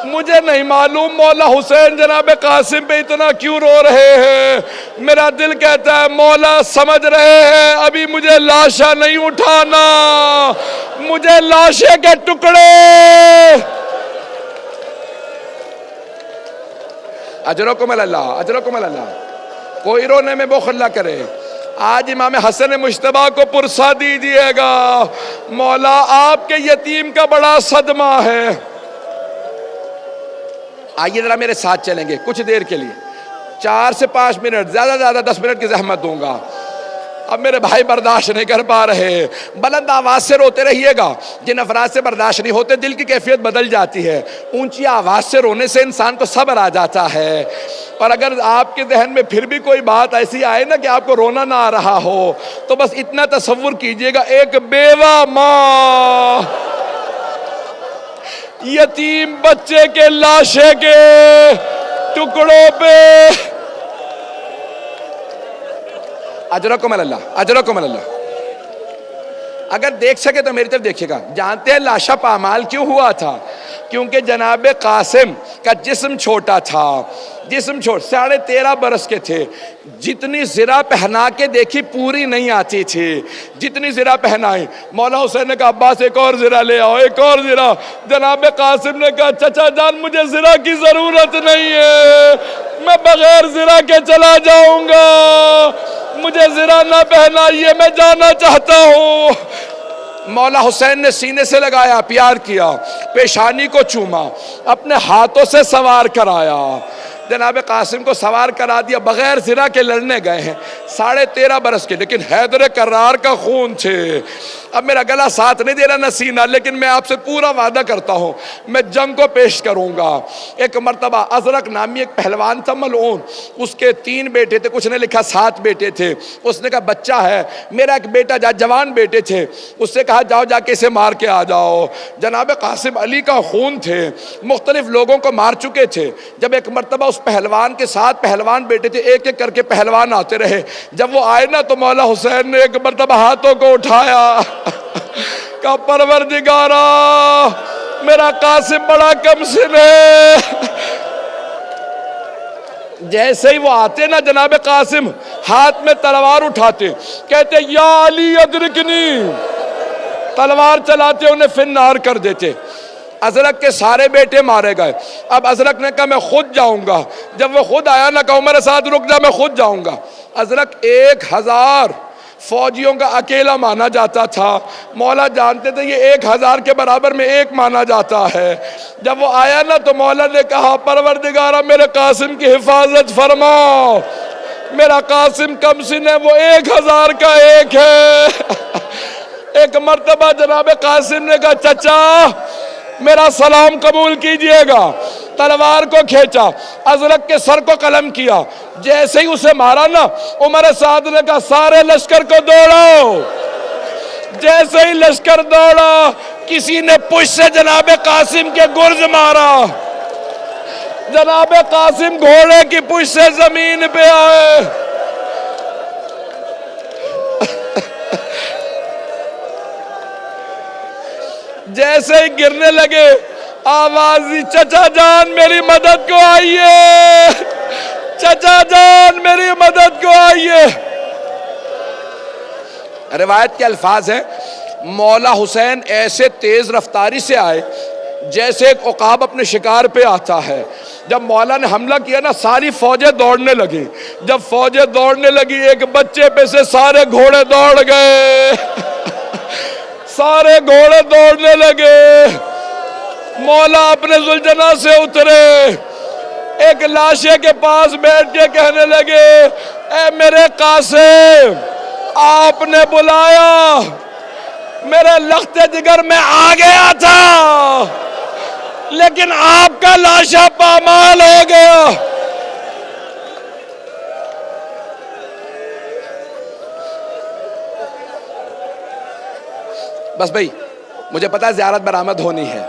مجھے نہیں معلوم مولا حسین جناب قاسم پہ اتنا کیوں رو رہے ہیں، میرا دل کہتا ہے مولا سمجھ رہے ہیں ابھی مجھے لاشا نہیں اٹھانا، مجھے لاشے کے ٹکڑے۔ اجرکم اللہ۔ کوئی رونے میں بخل نہ کرے۔ آج امام حسن مجتبیٰ کو پرسا دیجئے گا، مولا آپ کے یتیم کا بڑا صدمہ ہے۔ آئیے ذرا میرے ساتھ چلیں گے کچھ دیر کے لیے، 4 سے 5 منٹ، زیادہ 10 منٹ کی زحمت دوں گا۔ اب میرے بھائی برداشت نہیں کر پا رہے، بلند آواز سے روتے رہیے گا۔ جن افراد سے برداشت نہیں ہوتے دل کی کیفیت بدل جاتی ہے، اونچی آواز سے رونے سے انسان کو صبر آ جاتا ہے۔ اور اگر آپ کے ذہن میں پھر بھی کوئی بات ایسی آئے نا کہ آپ کو رونا نہ آ رہا ہو تو بس اتنا تصور کیجئے گا، ایک بیوہ ماں یتیم بچے کے لاشے کے ٹکڑوں پہ۔ اجرکم اللہ۔ اگر دیکھ سکے تو میری طرف دیکھیے گا۔ جانتے ہیں لاشا پامال کیوں ہوا تھا؟ کیونکہ جناب قاسم کا جسم چھوٹا تھا، 13.5 برس کے تھے، جتنی زرہ پہنا کے دیکھی پوری نہیں آتی تھی، جتنی زرہ پہنائی مولا حسین نے کہا عباس ایک اور زرہ لے آؤ، ایک اور زرہ۔ جناب قاسم نے کہا چچا جان مجھے زرہ کی ضرورت نہیں ہے، میں بغیر زرہ کے چلا جاؤں گا، مجھے زرہ نہ پہنائیے، میں جانا چاہتا ہوں۔ مولا حسین نے سینے سے لگایا، پیار کیا، پیشانی کو چوما، اپنے ہاتھوں سے سوار کرایا، جناب قاسم کو سوار کرا دیا، بغیر زرہ کے لڑنے گئے ہیں 13.5 برس کے، لیکن حیدر کرار کا خون تھے۔ اب میرا گلا ساتھ نہیں دے رہا نہ سینہ، لیکن میں آپ سے پورا وعدہ کرتا ہوں میں جنگ کو پیش کروں گا۔ ایک مرتبہ ازرق نامی ایک پہلوان تھا ملعون، اس کے 3 بیٹے تھے، کچھ نے لکھا 7 بیٹے تھے۔ اس نے کہا بچہ ہے میرا ایک بیٹا، جوان بیٹے تھے، اس سے کہا جاؤ جا کے اسے مار کے آ جاؤ۔ جناب قاسم علی کا خون تھے، مختلف لوگوں کو مار چکے تھے۔ جب ایک مرتبہ اس پہلوان کے 7 پہلوان بیٹے تھے، ایک ایک کر کے پہلوان آتے رہے، جب وہ آئے نا تو مولا حسین نے ایک مرتبہ ہاتھوں کو اٹھایا، کہا پروردگارا میرا قاسم بڑا کم سن ہے۔ جیسے ہی وہ آتے نا جناب قاسم ہاتھ میں تلوار اٹھاتے، کہتے یا علی ادرکنی، تلوار چلاتے انہیں فنار کر دیتے۔ ازرق کے سارے بیٹے مارے گئے۔ اب ازرق نے کہا میں خود جاؤں گا، جب وہ خود آیا نہ کہا میرے ساتھ رک جا میں خود جاؤں گا۔ ازرق 1000 فوجیوں کا اکیلا مانا جاتا تھا، مولا جانتے تھے یہ 1000 کے برابر میں ایک مانا جاتا ہے۔ جب وہ آیا نا تو مولا نے کہا پروردگارہ میرے قاسم کی حفاظت فرما، میرا قاسم کم سن ہے، وہ 1000 کا ایک ہے۔ ایک مرتبہ جناب قاسم نے کہا چچا میرا سلام قبول کیجئے گا، تلوار کو کھینچا، ازرق کے سر کو قلم کیا، جیسے ہی اسے مارا نا عمر سعد نے کہا سارے لشکر کو دوڑو۔ جیسے ہی لشکر دوڑا کسی نے پشت سے جناب قاسم کے گرز مارا، جناب قاسم گھوڑے کی پشت سے زمین پہ آئے۔ جیسے ہی گرنے لگے آواز دی چچا جان میری مدد کو آئیے، چچا جان میری مدد کو آئیے۔ روایت کے الفاظ ہیں مولا حسین ایسے تیز رفتاری سے آئے جیسے ایک عقاب اپنے شکار پہ آتا ہے۔ جب مولا نے حملہ کیا نا ساری فوجیں دوڑنے لگی، جب فوجیں دوڑنے لگی ایک بچے پہ سے سارے گھوڑے دوڑ گئے، سارے گھوڑے دوڑنے لگے۔ مولا اپنے ذوالجناح سے اترے، ایک لاشے کے پاس بیٹھ کے کہنے لگے اے میرے قاسم آپ نے بلایا، میرے لخت جگر میں آ گیا تھا لیکن آپ کا لاشا پامال ہو گیا۔ بس بھائی مجھے پتا زیارت برآمد ہونی ہے،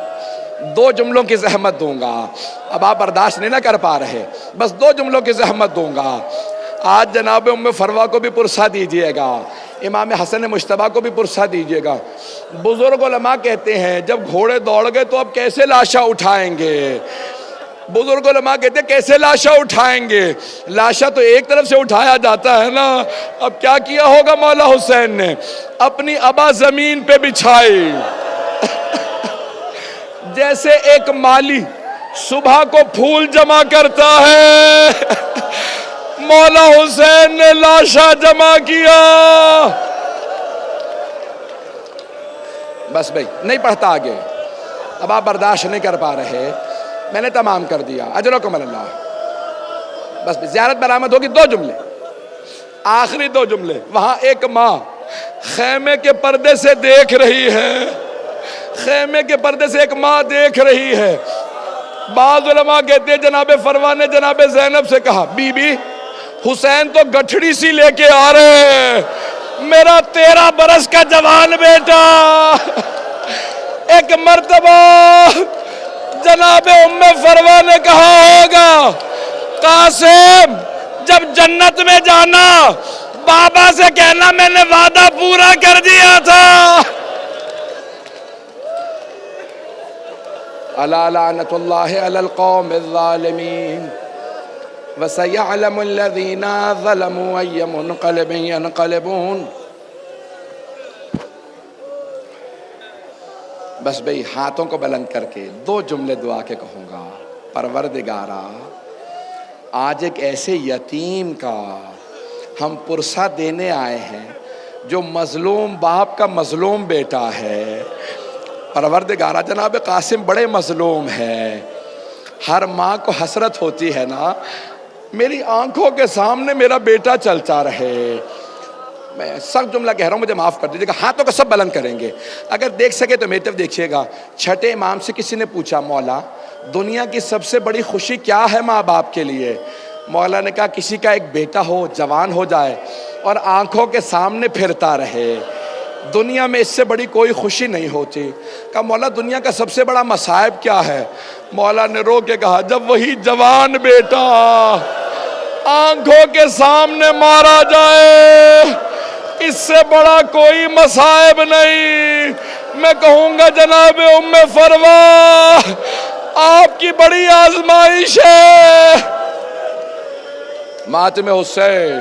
2 جملوں کی زحمت دوں گا، اب آپ برداشت نہیں نہ کر پا رہے، بس 2 جملوں کی زحمت دوں گا۔ آج جناب ام فروا کو بھی پرسہ دیجئے گا، امام حسن مجتبیٰ کو بھی پرسہ دیجئے گا۔ بزرگ علماء کہتے ہیں جب گھوڑے دوڑ گئے تو اب کیسے لاشا اٹھائیں گے؟ بزرگ علماء کہتے ہیں کیسے لاشا اٹھائیں گے؟ لاشا تو ایک طرف سے اٹھایا جاتا ہے نا۔ اب کیا کیا ہوگا مولا حسین نے؟ اپنی ابا زمین پہ بچھائی، جیسے ایک مالی صبح کو پھول جمع کرتا ہے، مولا حسین نے لاشا جمع کیا۔ بس بھائی نہیں پڑھتا آگے، اب آپ برداشت نہیں کر پا رہے، میں نے تمام کر دیا، اجرکم اللہ۔ بس زیارت برآمد ہوگی، 2 جملے، آخری 2 جملے۔ وہاں ایک ماں خیمے کے پردے سے دیکھ رہی ہے، خیمے کے پردے سے ایک ماں دیکھ رہی ہے۔ بعض علماء کہتے ہیں جناب فروا نے جناب زینب سے کہا بی بی حسین تو گٹھڑی سی لے کے آ رہے ہیں، میرا 13 برس کا جوان بیٹا۔ ایک مرتبہ جناب ام فروا نے کہا ہوگا قاسم جب جنت میں جانا بابا سے کہنا میں نے وعدہ پورا کر دیا تھا۔ الا لعنت اللہ علی القوم الظالمین وسيعلم الذين ظلموا أي منقلب ينقلبون۔ بس بھئی ہاتھوں کو بلند کر کے 2 جملے دعا کے کہوں گا۔ پروردگارا آج ایک ایسے یتیم کا ہم پرسہ دینے آئے ہیں جو مظلوم باپ کا مظلوم بیٹا ہے۔ پروردگارا جناب قاسم بڑے مظلوم ہے، ہر ماں کو حسرت ہوتی ہے نا میری آنکھوں کے سامنے میرا بیٹا چلتا رہے۔ میں سخت جملہ کہہ رہا ہوں، مجھے معاف کر دیجیے گا، ہاتھوں کو سب بلند کریں گے، اگر دیکھ سکے تو میری طرف دیکھیے گا۔ چھٹے امام سے کسی نے پوچھا مولا دنیا کی سب سے بڑی خوشی کیا ہے ماں باپ کے لیے؟ مولا نے کہا کسی کا ایک بیٹا ہو، جوان ہو جائے اور آنکھوں کے سامنے پھرتا رہے، دنیا میں اس سے بڑی کوئی خوشی نہیں ہوتی۔ کہا مولا دنیا کا سب سے بڑا مصائب کیا ہے؟ مولا نے رو کے کہا جب وہی جوان بیٹا آنکھوں کے سامنے مارا جائے، اس سے بڑا کوئی مصائب نہیں۔ میں کہوں گا جناب ام فروا آپ کی بڑی آزمائش ہے۔ ماتم حسین